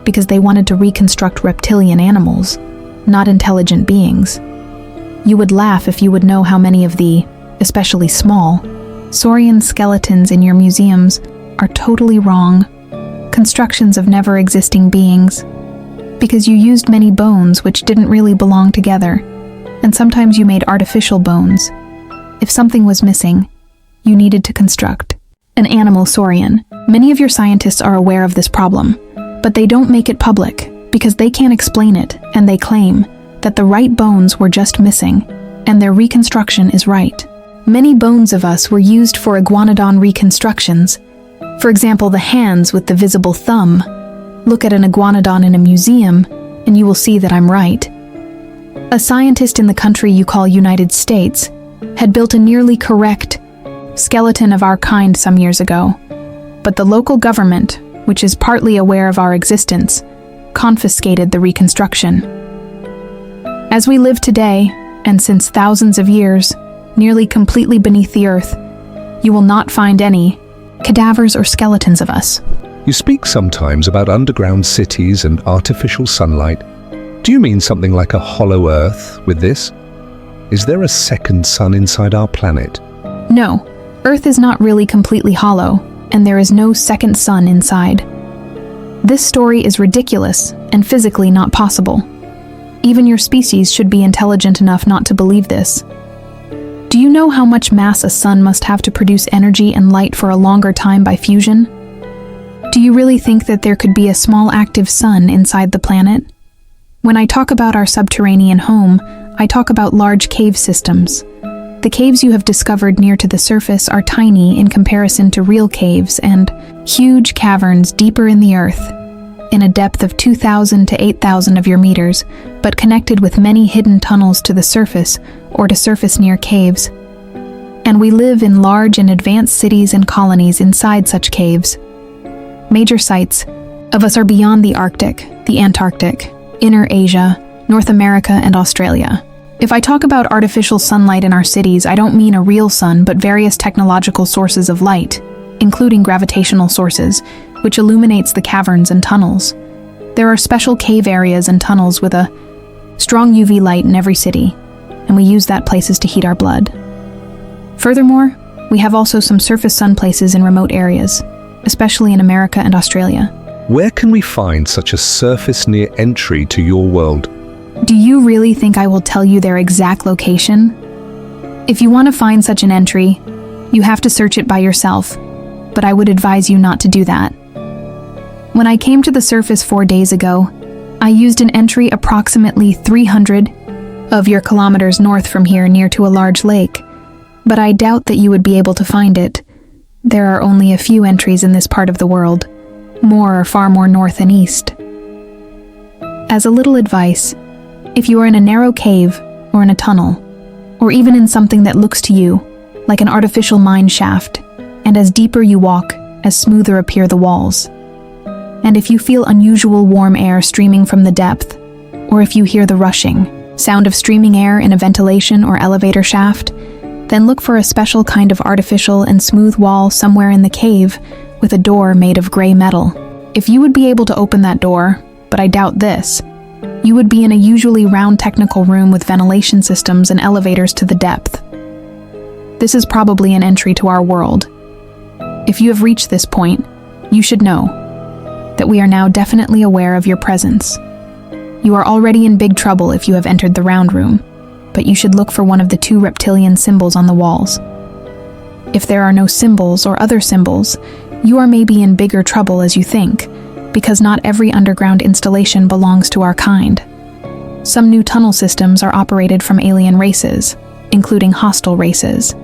because they wanted to reconstruct reptilian animals, not intelligent beings. You would laugh if you would know how many of the, especially small, saurian skeletons in your museums are totally wrong, constructions of never-existing beings, because you used many bones which didn't really belong together, and sometimes you made artificial bones. If something was missing, you needed to construct an animal saurian. Many of your scientists are aware of this problem, but they don't make it public because they can't explain it, and they claim that the right bones were just missing, and their reconstruction is right. Many bones of us were used for iguanodon reconstructions. For example, the hands with the visible thumb. Look at an iguanodon in a museum, and you will see that I'm right. A scientist in the country you call United States had built a nearly correct skeleton of our kind some years ago, but the local government, which is partly aware of our existence, confiscated the reconstruction. As we live today, and since thousands of years, nearly completely beneath the earth, you will not find any cadavers or skeletons of us. You speak sometimes about underground cities and artificial sunlight. Do you mean something like a hollow earth with this? Is there a second sun inside our planet? No, Earth is not really completely hollow, and there is no second sun inside. This story is ridiculous and physically not possible. Even your species should be intelligent enough not to believe this. Do you know how much mass a sun must have to produce energy and light for a longer time by fusion? Do you really think that there could be a small active sun inside the planet? When I talk about our subterranean home, I talk about large cave systems. The caves you have discovered near to the surface are tiny in comparison to real caves and huge caverns deeper in the earth, in a depth of 2,000 to 8,000 of your meters, but connected with many hidden tunnels to the surface or to surface near caves. And we live in large and advanced cities and colonies inside such caves. Major sites of us are beyond the Arctic, the Antarctic, Inner Asia, North America, and Australia. If I talk about artificial sunlight in our cities, I don't mean a real sun, but various technological sources of light, including gravitational sources, which illuminates the caverns and tunnels. There are special cave areas and tunnels with a strong UV light in every city, and we use that places to heat our blood. Furthermore, we have also some surface sun places in remote areas, especially in America and Australia. Where can we find such a surface-near entry to your world? Do you really think I will tell you their exact location? If you want to find such an entry, you have to search it by yourself, but I would advise you not to do that. When I came to the surface 4 days ago, I used an entry approximately 300 of your kilometers north from here near to a large lake, but I doubt that you would be able to find it. There are only a few entries in this part of the world. More are far more north and east. As a little advice, if you are in a narrow cave or in a tunnel, or even in something that looks to you like an artificial mine shaft, and as deeper you walk, as smoother appear the walls. And if you feel unusual warm air streaming from the depth, or if you hear the rushing sound of streaming air in a ventilation or elevator shaft, then look for a special kind of artificial and smooth wall somewhere in the cave with a door made of gray metal. If you would be able to open that door, but I doubt this, you would be in a usually round technical room with ventilation systems and elevators to the depth. This is probably an entry to our world. If you have reached this point, you should know that we are now definitely aware of your presence. You are already in big trouble if you have entered the round room, but you should look for one of the 2 reptilian symbols on the walls. If there are no symbols or other symbols, you are maybe in bigger trouble as you think, because not every underground installation belongs to our kind. Some new tunnel systems are operated from alien races, including hostile races.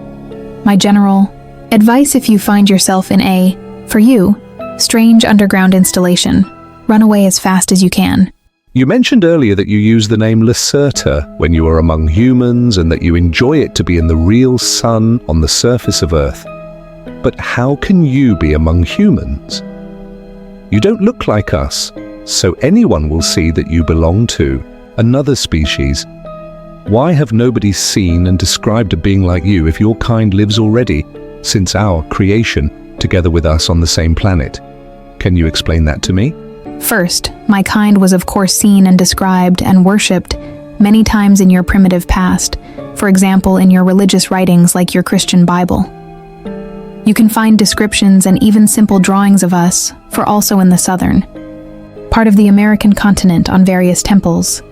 My general advice if you find yourself in a, for you, strange underground installation, run away as fast as you can. You mentioned earlier that you use the name Lacerta when you are among humans and that you enjoy it to be in the real sun on the surface of Earth. But how can you be among humans? You don't look like us, so anyone will see that you belong to another species. Why have nobody seen and described a being like you if your kind lives already since our creation, together with us on the same planet? Can you explain that to me? First, my kind was of course seen and described and worshipped many times in your primitive past, for example in your religious writings like your Christian Bible. You can find descriptions and even simple drawings of us, for also in the southern part of the American continent on various temples.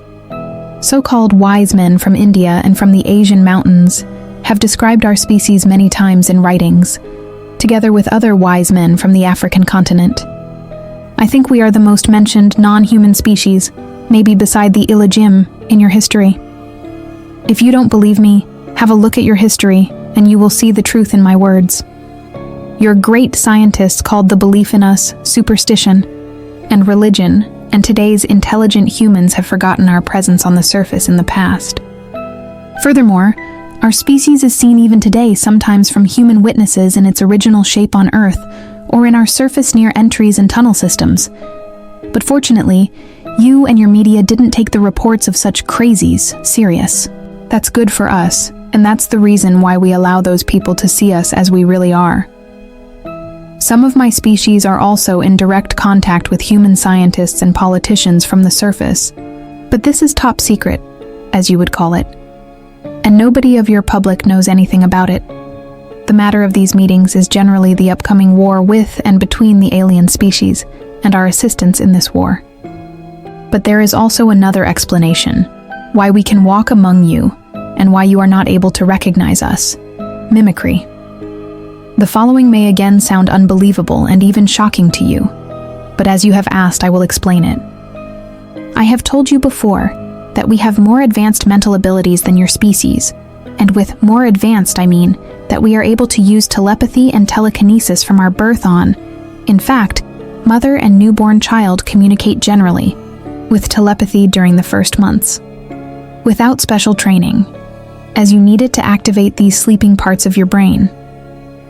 So-called wise men from India and from the Asian mountains have described our species many times in writings, together with other wise men from the African continent. I think we are the most mentioned non-human species, maybe beside the Ilajim, in your history. If you don't believe me, have a look at your history, and you will see the truth in my words. Your great scientists called the belief in us superstition and religion, and today's intelligent humans have forgotten our presence on the surface in the past. Furthermore, our species is seen even today sometimes from human witnesses in its original shape on Earth, or in our surface near entries and tunnel systems. But fortunately, you and your media didn't take the reports of such crazies serious. That's good for us, and that's the reason why we allow those people to see us as we really are. Some of my species are also in direct contact with human scientists and politicians from the surface, but this is top secret, as you would call it, and nobody of your public knows anything about it. The matter of these meetings is generally the upcoming war with and between the alien species and our assistance in this war. But there is also another explanation, why we can walk among you and why you are not able to recognize us: mimicry. The following may again sound unbelievable and even shocking to you, but as you have asked, I will explain it. I have told you before that we have more advanced mental abilities than your species, and with more advanced I mean that we are able to use telepathy and telekinesis from our birth on. In fact, mother and newborn child communicate generally, with telepathy during the first months, without special training, as you need it to activate these sleeping parts of your brain.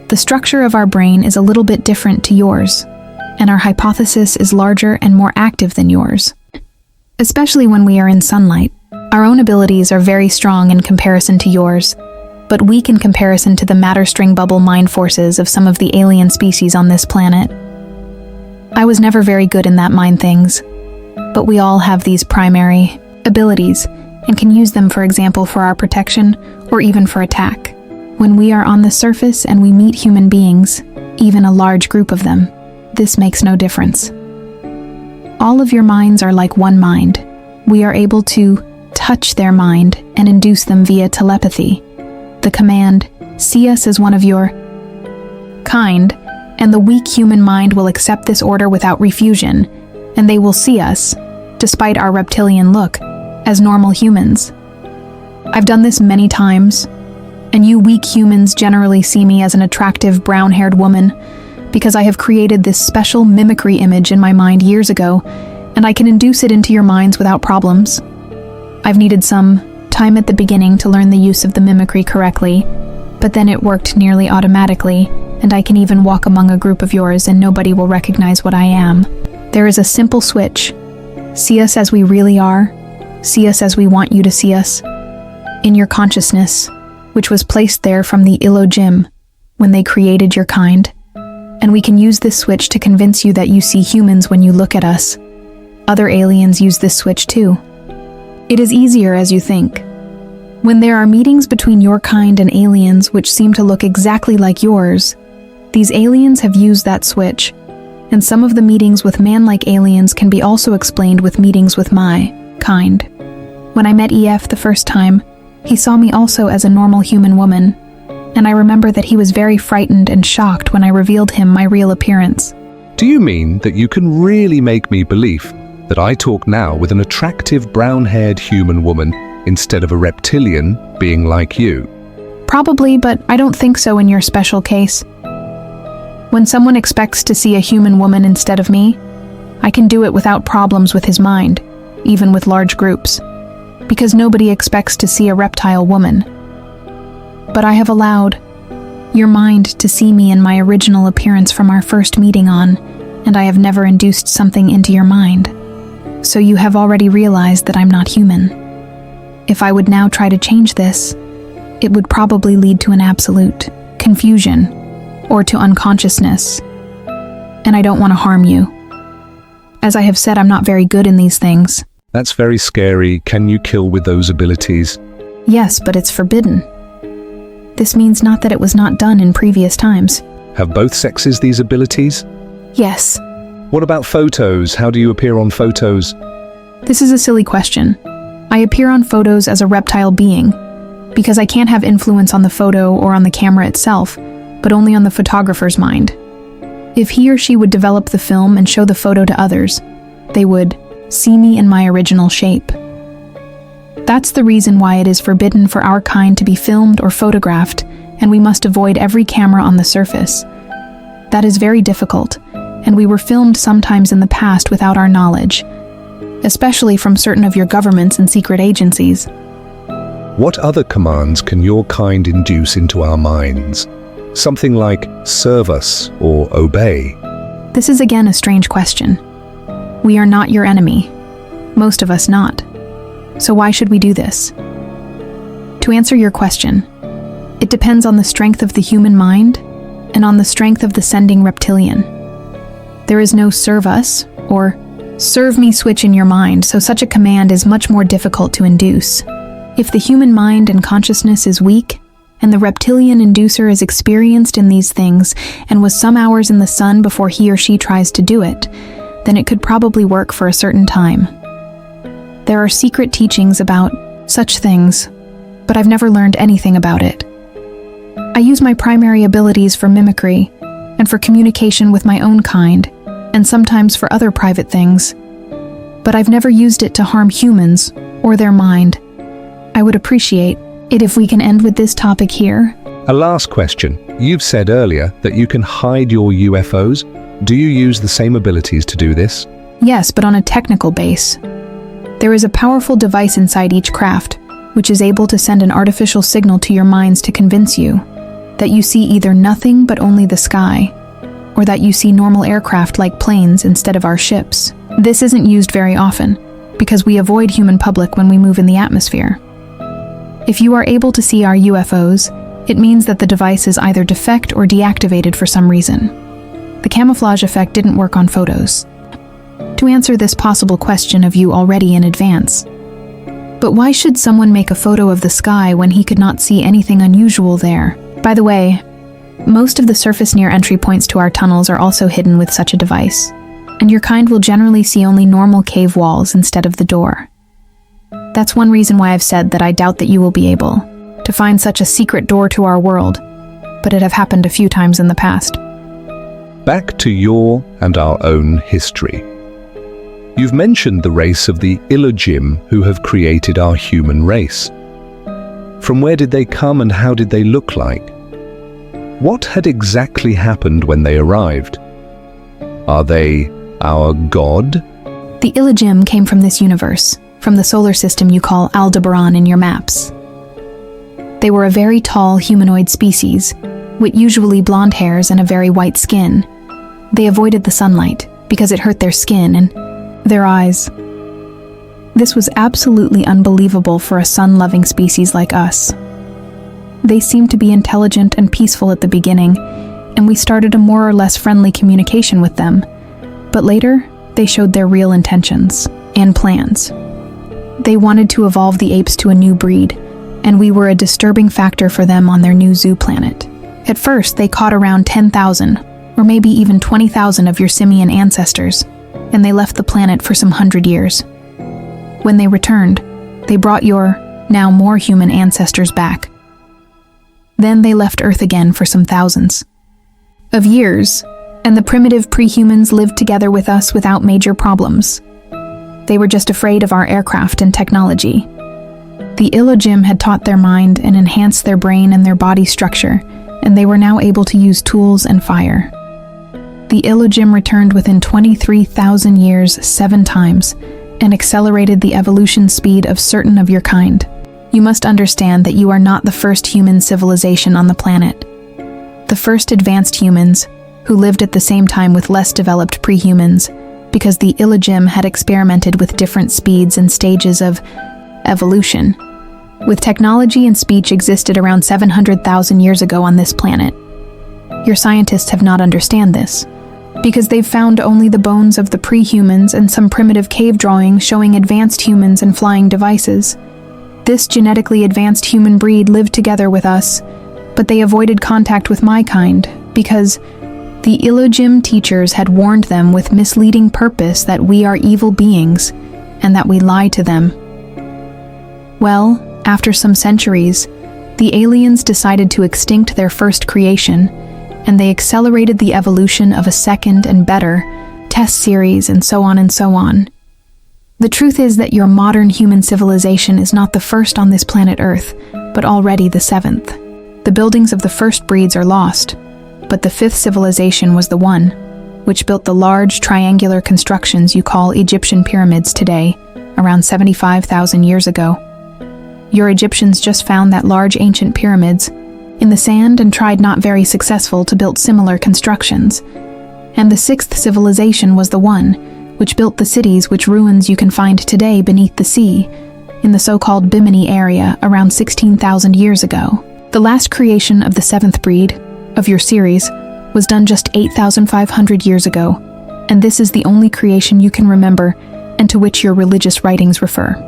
The structure of our brain is a little bit different to yours, and our hypothesis is larger and more active than yours. Especially when we are in sunlight, our own abilities are very strong in comparison to yours, but weak in comparison to the matter string bubble mind forces of some of the alien species on this planet. I was never very good in that mind things, but we all have these primary abilities and can use them, for example, for our protection or even for attack. When we are on the surface and we meet human beings, even a large group of them, this makes no difference. All of your minds are like one mind. We are able to touch their mind and induce them via telepathy. The command, "See us as one of your kind," and the weak human mind will accept this order without refusion, and they will see us, despite our reptilian look, as normal humans. I've done this many times, and you weak humans generally see me as an attractive brown-haired woman because I have created this special mimicry image in my mind years ago, and I can induce it into your minds without problems. I've needed some time at the beginning to learn the use of the mimicry correctly, but then it worked nearly automatically, and I can even walk among a group of yours and nobody will recognize what I am. There is a simple switch. See us as we really are. See us as we want you to see us. In your consciousness, which was placed there from the Elohim when they created your kind. And we can use this switch to convince you that you see humans when you look at us. Other aliens use this switch too. It is easier as you think. When there are meetings between your kind and aliens which seem to look exactly like yours, these aliens have used that switch, and some of the meetings with man-like aliens can be also explained with meetings with my kind. When I met EF the first time, he saw me also as a normal human woman, and I remember that he was very frightened and shocked when I revealed him my real appearance. Do you mean that you can really make me believe that I talk now with an attractive brown-haired human woman instead of a reptilian being like you? Probably, but I don't think so in your special case. When someone expects to see a human woman instead of me, I can do it without problems with his mind, even with large groups, because nobody expects to see a reptile woman. But I have allowed your mind to see me in my original appearance from our first meeting on, and I have never induced something into your mind. So you have already realized that I'm not human. If I would now try to change this, it would probably lead to an absolute confusion or to unconsciousness, and I don't want to harm you. As I have said, I'm not very good in these things. That's very scary. Can you kill with those abilities? Yes, but it's forbidden. This means not that it was not done in previous times. Have both sexes these abilities? Yes. What about photos? How do you appear on photos? This is a silly question. I appear on photos as a reptile being, because I can't have influence on the photo or on the camera itself, but only on the photographer's mind. If he or she would develop the film and show the photo to others, they would see me in my original shape. That's the reason why it is forbidden for our kind to be filmed or photographed, and we must avoid every camera on the surface. That is very difficult, and we were filmed sometimes in the past without our knowledge, especially from certain of your governments and secret agencies. What other commands can your kind induce into our minds? Something like serve us or obey. This is again a strange question. We are not your enemy. Most of us not. So why should we do this? To answer your question, it depends on the strength of the human mind and on the strength of the sending reptilian. There is no serve us or serve me switch in your mind, so such a command is much more difficult to induce. If the human mind and consciousness is weak, and the reptilian inducer is experienced in these things and was some hours in the sun before he or she tries to do it, then it could probably work for a certain time. There are secret teachings about such things, but I've never learned anything about it. I use my primary abilities for mimicry and for communication with my own kind, and sometimes for other private things, but I've never used it to harm humans or their mind. I would appreciate it if we can end with this topic here. A last question. You've said earlier that you can hide your UFOs. Do you use the same abilities to do this? Yes, but on a technical base. There is a powerful device inside each craft, which is able to send an artificial signal to your minds to convince you that you see either nothing but only the sky, or that you see normal aircraft like planes instead of our ships. This isn't used very often, because we avoid human public when we move in the atmosphere. If you are able to see our UFOs, it means that the device is either defect or deactivated for some reason. The camouflage effect didn't work on photos. To answer this possible question of you already in advance. But why should someone make a photo of the sky when he could not see anything unusual there? By the way, most of the surface near entry points to our tunnels are also hidden with such a device, and your kind will generally see only normal cave walls instead of the door. That's one reason why I've said that I doubt that you will be able to find such a secret door to our world, but it have happened a few times in the past. Back to your and our own history. You've mentioned the race of the Elohim who have created our human race. From where did they come and how did they look like? What had exactly happened when they arrived? Are they our god? The Illogim came from this universe, from the solar system you call Aldebaran in your maps. They were a very tall humanoid species, with usually blonde hairs and a very white skin. They avoided the sunlight because it hurt their skin and their eyes. This was absolutely unbelievable for a sun-loving species like us. They seemed to be intelligent and peaceful at the beginning, and we started a more or less friendly communication with them. But later, they showed their real intentions and plans. They wanted to evolve the apes to a new breed, and we were a disturbing factor for them on their new zoo planet. At first, they caught around 10,000, or maybe even 20,000 of your simian ancestors, and they left the planet for some 100 years. When they returned, they brought your, now more human ancestors back. Then they left Earth again for some thousands of years, and the primitive pre-humans lived together with us without major problems. They were just afraid of our aircraft and technology. The Illogim had taught their mind and enhanced their brain and their body structure, and they were now able to use tools and fire. The Illogim returned within 23,000 years 7 times, and accelerated the evolution speed of certain of your kind. You must understand that you are not the first human civilization on the planet. The first advanced humans, who lived at the same time with less developed pre-humans, because the Illogim had experimented with different speeds and stages of evolution. With technology and speech existed around 700,000 years ago on this planet. Your scientists have not understand this, because they've found only the bones of the pre-humans and some primitive cave drawings showing advanced humans and flying devices. This genetically advanced human breed lived together with us, but they avoided contact with my kind, because the Illogim teachers had warned them with misleading purpose that we are evil beings, and that we lie to them. Well, after some centuries, the aliens decided to extinct their first creation, and they accelerated the evolution of a second and better test series and so on and so on. The truth is that your modern human civilization is not the first on this planet Earth, but already the 7th. The buildings of the first breeds are lost, but the 5th civilization was the one, which built the large triangular constructions you call Egyptian pyramids today, around 75,000 years ago. Your Egyptians just found that large ancient pyramids in the sand and tried not very successful to build similar constructions. And the 6th civilization was the one which built the cities which ruins you can find today beneath the sea, in the so-called Bimini area around 16,000 years ago. The last creation of the 7th breed, of your series, was done just 8,500 years ago, and this is the only creation you can remember and to which your religious writings refer.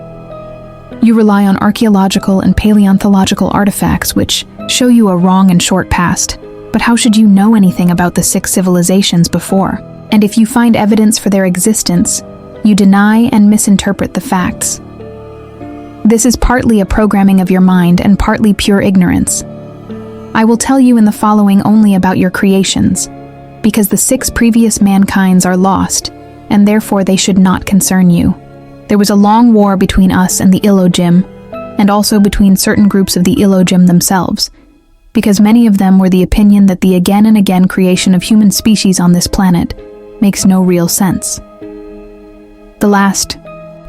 You rely on archaeological and paleontological artifacts which show you a wrong and short past, but how should you know anything about the 6 civilizations before? And if you find evidence for their existence, you deny and misinterpret the facts. This is partly a programming of your mind and partly pure ignorance. I will tell you in the following only about your creations, because the 6 previous mankinds are lost, and therefore they should not concern you. There was a long war between us and the Illogim, and also between certain groups of the Illogim themselves, because many of them were the opinion that the again and again creation of human species on this planet makes no real sense. The last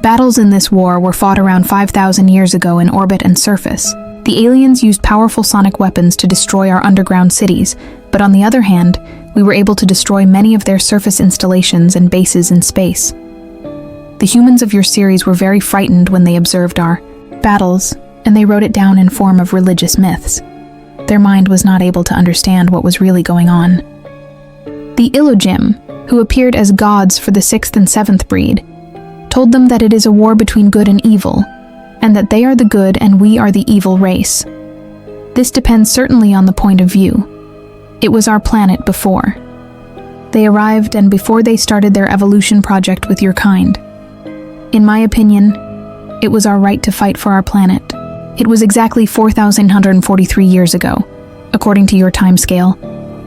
battles in this war were fought around 5,000 years ago in orbit and surface. The aliens used powerful sonic weapons to destroy our underground cities, but on the other hand, we were able to destroy many of their surface installations and bases in space. The humans of your series were very frightened when they observed our battles, and they wrote it down in form of religious myths. Their mind was not able to understand what was really going on. The Illogim, who appeared as gods for the 6th and 7th breed, told them that it is a war between good and evil, and that they are the good and we are the evil race. This depends certainly on the point of view. It was our planet before. They arrived and before they started their evolution project with your kind. In my opinion, it was our right to fight for our planet. It was exactly 4,143 years ago, according to your timescale,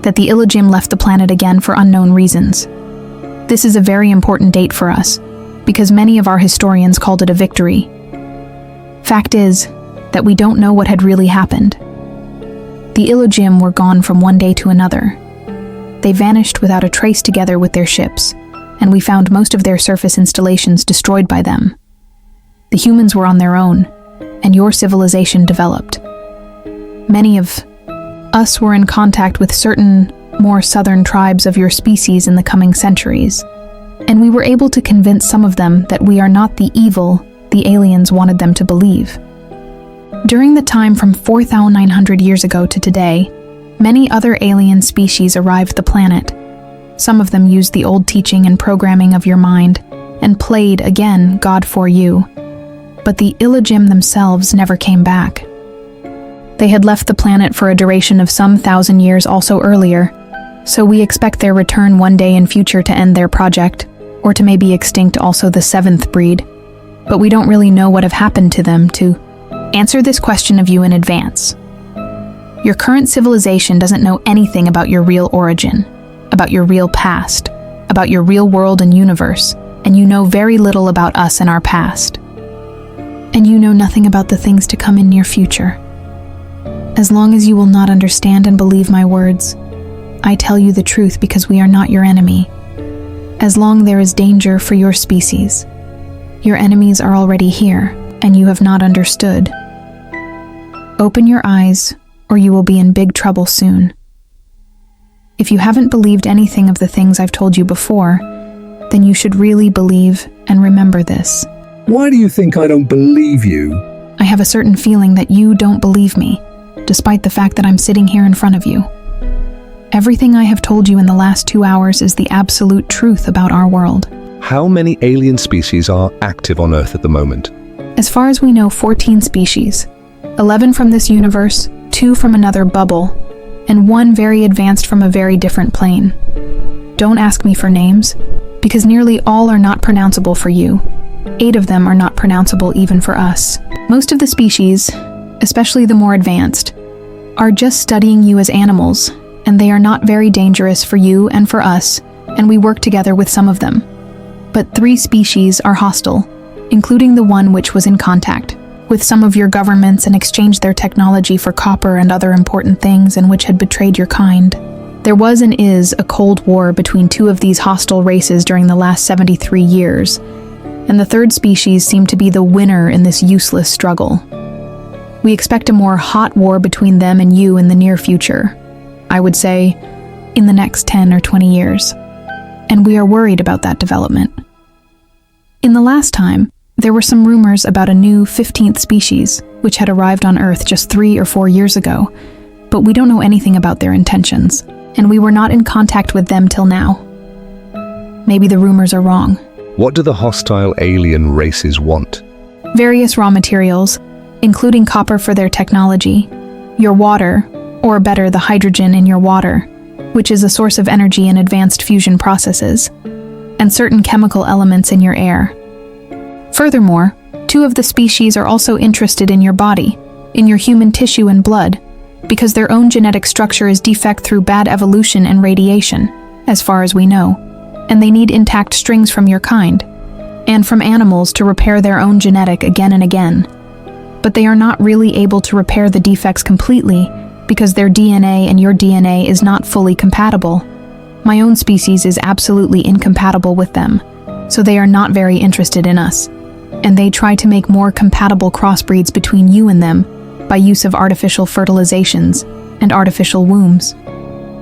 that the Illogim left the planet again for unknown reasons. This is a very important date for us, because many of our historians called it a victory. Fact is, that we don't know what had really happened. The Illogim were gone from one day to another. They vanished without a trace together with their ships, and we found most of their surface installations destroyed by them. The humans were on their own, and your civilization developed. Many of us were in contact with certain more southern tribes of your species in the coming centuries, and we were able to convince some of them that we are not the evil the aliens wanted them to believe. During the time from 4,900 years ago to today, many other alien species arrived the planet. Some of them used the old teaching and programming of your mind and played, again, God for you. But the Illogim themselves never came back. They had left the planet for a duration of some 1,000 years also earlier, so we expect their return one day in future to end their project, or to maybe extinct also the 7th breed. But we don't really know what have happened to them. To answer this question of you in advance, your current civilization doesn't know anything about your real origin, about your real past, about your real world and universe, and you know very little about us and our past. And you know nothing about the things to come in near future. As long as you will not understand and believe my words, I tell you the truth because we are not your enemy. As long there is danger for your species, your enemies are already here, and you have not understood. Open your eyes, or you will be in big trouble soon. If you haven't believed anything of the things I've told you before, then you should really believe and remember this. Why do you think I don't believe you? I have a certain feeling that you don't believe me, despite the fact that I'm sitting here in front of you. Everything I have told you in the last 2 hours is the absolute truth about our world. How many alien species are active on Earth at the moment? As far as we know, 14 species. 11 from this universe, 2 from another bubble, and 1 very advanced from a very different plane. Don't ask me for names, because nearly all are not pronounceable for you. 8 of them are not pronounceable even for us. Most of the species, especially the more advanced, are just studying you as animals, and they are not very dangerous for you and for us, and we work together with some of them. But 3 species are hostile, including the one which was in contact with some of your governments and exchanged their technology for copper and other important things, and which had betrayed your kind. There was and is a Cold War between 2 of these hostile races during the last 73 years, and the 3rd species seemed to be the winner in this useless struggle. We expect a more hot war between them and you in the near future. I would say, in the next 10 or 20 years. And we are worried about that development. In the last time, there were some rumors about a new 15th species, which had arrived on Earth just 3 or 4 years ago, but we don't know anything about their intentions, and we were not in contact with them till now. Maybe the rumors are wrong. What do the hostile alien races want? Various raw materials, including copper for their technology, your water, or better, the hydrogen in your water, which is a source of energy in advanced fusion processes, and certain chemical elements in your air. Furthermore, 2 of the species are also interested in your body, in your human tissue and blood, because their own genetic structure is defect through bad evolution and radiation, as far as we know, and they need intact strings from your kind, and from animals to repair their own genetic again and again. But they are not really able to repair the defects completely, because their DNA and your DNA is not fully compatible. My own species is absolutely incompatible with them, so they are not very interested in us, and they try to make more compatible crossbreeds between you and them by use of artificial fertilizations and artificial wombs.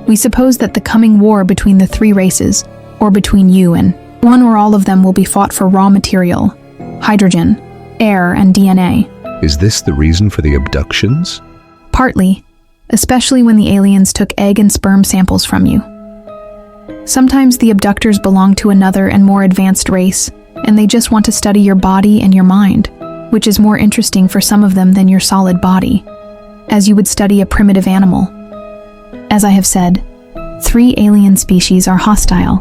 We suppose that the coming war between the 3 races, or between you and one or all of them, will be fought for raw material, hydrogen, air, and DNA. Is this the reason for the abductions? Partly, especially when the aliens took egg and sperm samples from you. Sometimes the abductors belong to another and more advanced race, and they just want to study your body and your mind, which is more interesting for some of them than your solid body, as you would study a primitive animal. As I have said, 3 alien species are hostile,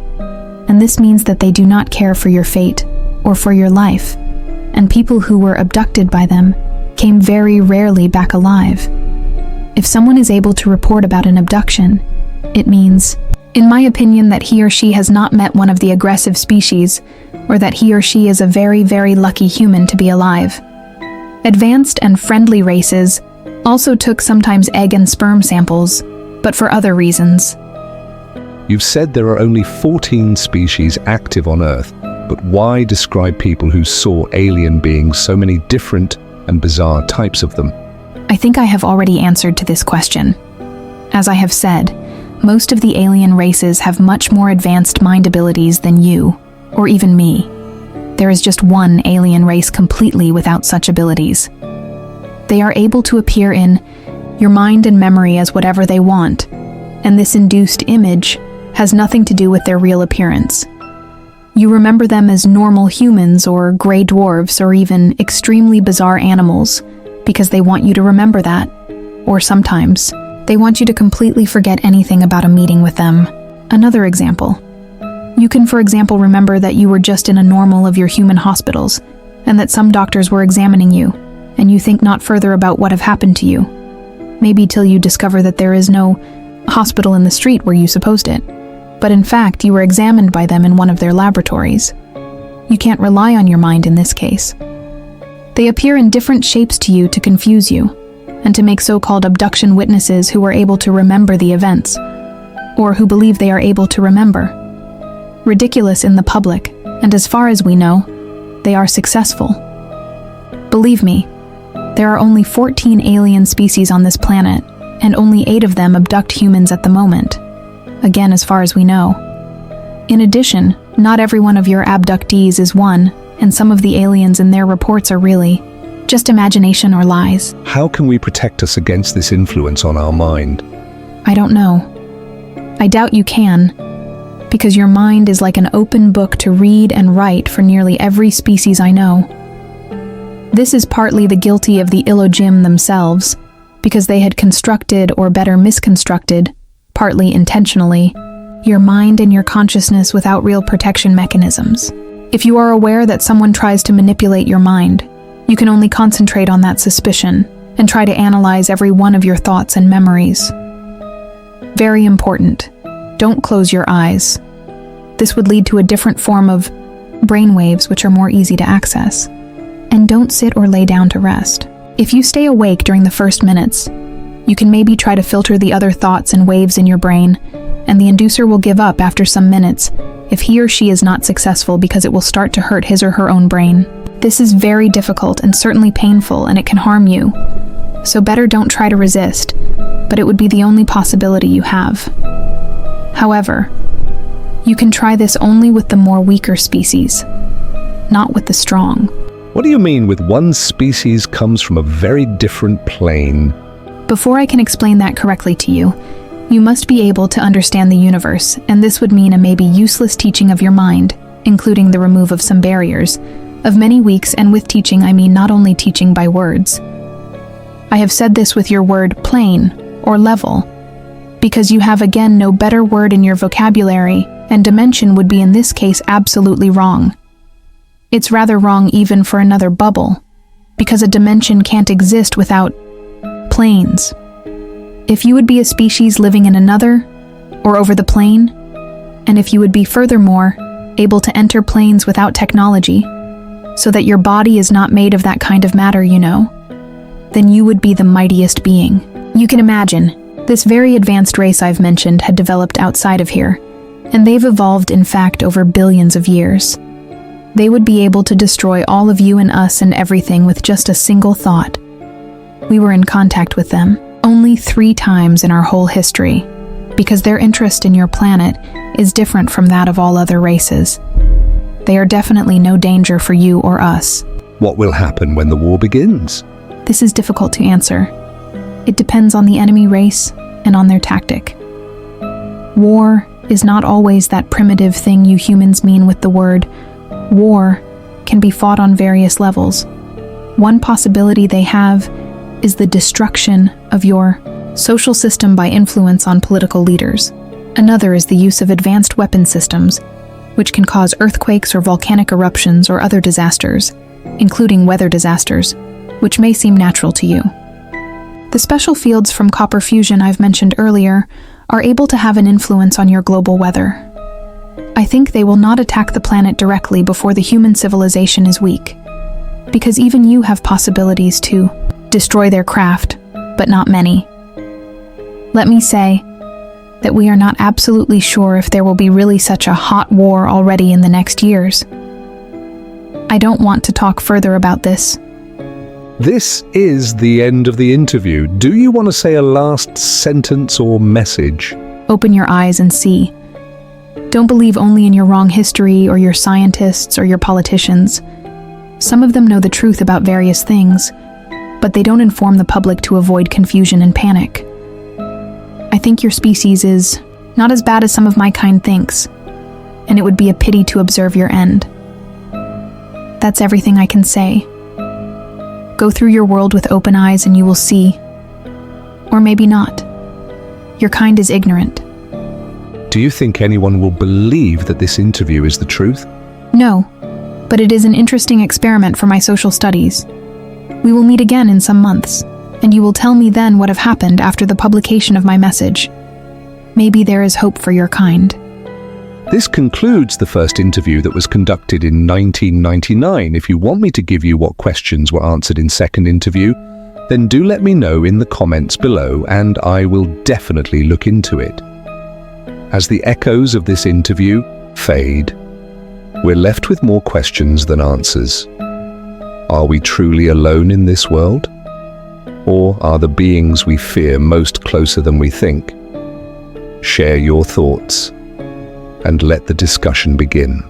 and this means that they do not care for your fate or for your life, and people who were abducted by them came very rarely back alive. If someone is able to report about an abduction, it means, in my opinion, that he or she has not met one of the aggressive species, or that he or she is a very, very lucky human to be alive. Advanced and friendly races also took sometimes egg and sperm samples, but for other reasons. You've said there are only 14 species active on Earth, but why describe people who saw alien beings, so many different and bizarre types of them? I think I have already answered to this question. As I have said, most of the alien races have much more advanced mind abilities than you, or even me. There is just one alien race completely without such abilities. They are able to appear in your mind and memory as whatever they want, and this induced image has nothing to do with their real appearance. You remember them as normal humans or gray dwarves or even extremely bizarre animals because they want you to remember that. Or sometimes, they want you to completely forget anything about a meeting with them. Another example. You can, for example, remember that you were just in a normal of your human hospitals and that some doctors were examining you, and you think not further about what have happened to you. Maybe till you discover that there is no hospital in the street where you supposed it. But in fact, you were examined by them in one of their laboratories. You can't rely on your mind in this case. They appear in different shapes to you to confuse you, and to make so-called abduction witnesses who are able to remember the events, or who believe they are able to remember. Ridiculous in the public, and as far as we know, they are successful. Believe me, there are only 14 alien species on this planet, and only 8 of them abduct humans at the moment. Again, as far as we know. In addition, not every one of your abductees is one, and some of the aliens in their reports are really just imagination or lies. How can we protect us against this influence on our mind? I don't know. I doubt you can, because your mind is like an open book to read and write for nearly every species I know. This is partly the guilty of the Illogym themselves, because they had constructed, or better misconstructed, partly intentionally, your mind and your consciousness without real protection mechanisms. If you are aware that someone tries to manipulate your mind, you can only concentrate on that suspicion and try to analyze every one of your thoughts and memories. Very important, don't close your eyes. This would lead to a different form of brainwaves which are more easy to access. And don't sit or lay down to rest. If you stay awake during the first minutes, you can maybe try to filter the other thoughts and waves in your brain, and the inducer will give up after some minutes if he or she is not successful because it will start to hurt his or her own brain. This is very difficult and certainly painful, and it can harm you. So better don't try to resist, but it would be the only possibility you have. However, you can try this only with the more weaker species, not with the strong. What do you mean with one species comes from a very different plane? Before I can explain that correctly to you, you must be able to understand the universe, and this would mean a maybe useless teaching of your mind, including the remove of some barriers, of many weeks, and with teaching I mean not only teaching by words. I have said this with your word plane, or level, because you have again no better word in your vocabulary, and dimension would be in this case absolutely wrong. It's rather wrong even for another bubble, because a dimension can't exist without planes. If you would be a species living in another, or over the plane, and if you would be furthermore able to enter planes without technology, so that your body is not made of that kind of matter, you know, then you would be the mightiest being. You can imagine, this very advanced race I've mentioned had developed outside of here, and they've evolved in fact over billions of years. They would be able to destroy all of you and us and everything with just a single thought. We were in contact with them only 3 times in our whole history, because their interest in your planet is different from that of all other races. They are definitely no danger for you or us. What will happen when the war begins? This is difficult to answer. It depends on the enemy race and on their tactic. War is not always that primitive thing you humans mean with the word. War can be fought on various levels. One possibility they have is the destruction of your social system by influence on political leaders. Another is the use of advanced weapon systems, which can cause earthquakes or volcanic eruptions or other disasters, including weather disasters, which may seem natural to you. The special fields from copper fusion I've mentioned earlier are able to have an influence on your global weather. I think they will not attack the planet directly before the human civilization is weak. because even you have possibilities to destroy their craft, but not many. Let me say that we are not absolutely sure if there will be really such a hot war already in the next years. I don't want to talk further about this. This is the end of the interview. Do you want to say a last sentence or message? Open your eyes and see. Don't believe only in your wrong history or your scientists or your politicians. Some of them know the truth about various things, but they don't inform the public to avoid confusion and panic. I think your species is not as bad as some of my kind thinks, and it would be a pity to observe your end. That's everything I can say. Go through your world with open eyes and you will see. Or maybe not. Your kind is ignorant. Do you think anyone will believe that this interview is the truth? No, but it is an interesting experiment for my social studies. We will meet again in some months, and you will tell me then what have happened after the publication of my message. Maybe there is hope for your kind. This concludes the first interview that was conducted in 1999. If you want me to give you what questions were answered in second interview, then do let me know in the comments below and I will definitely look into it. As the echoes of this interview fade, we're left with more questions than answers. Are we truly alone in this world? Or are the beings we fear most closer than we think? Share your thoughts and let the discussion begin.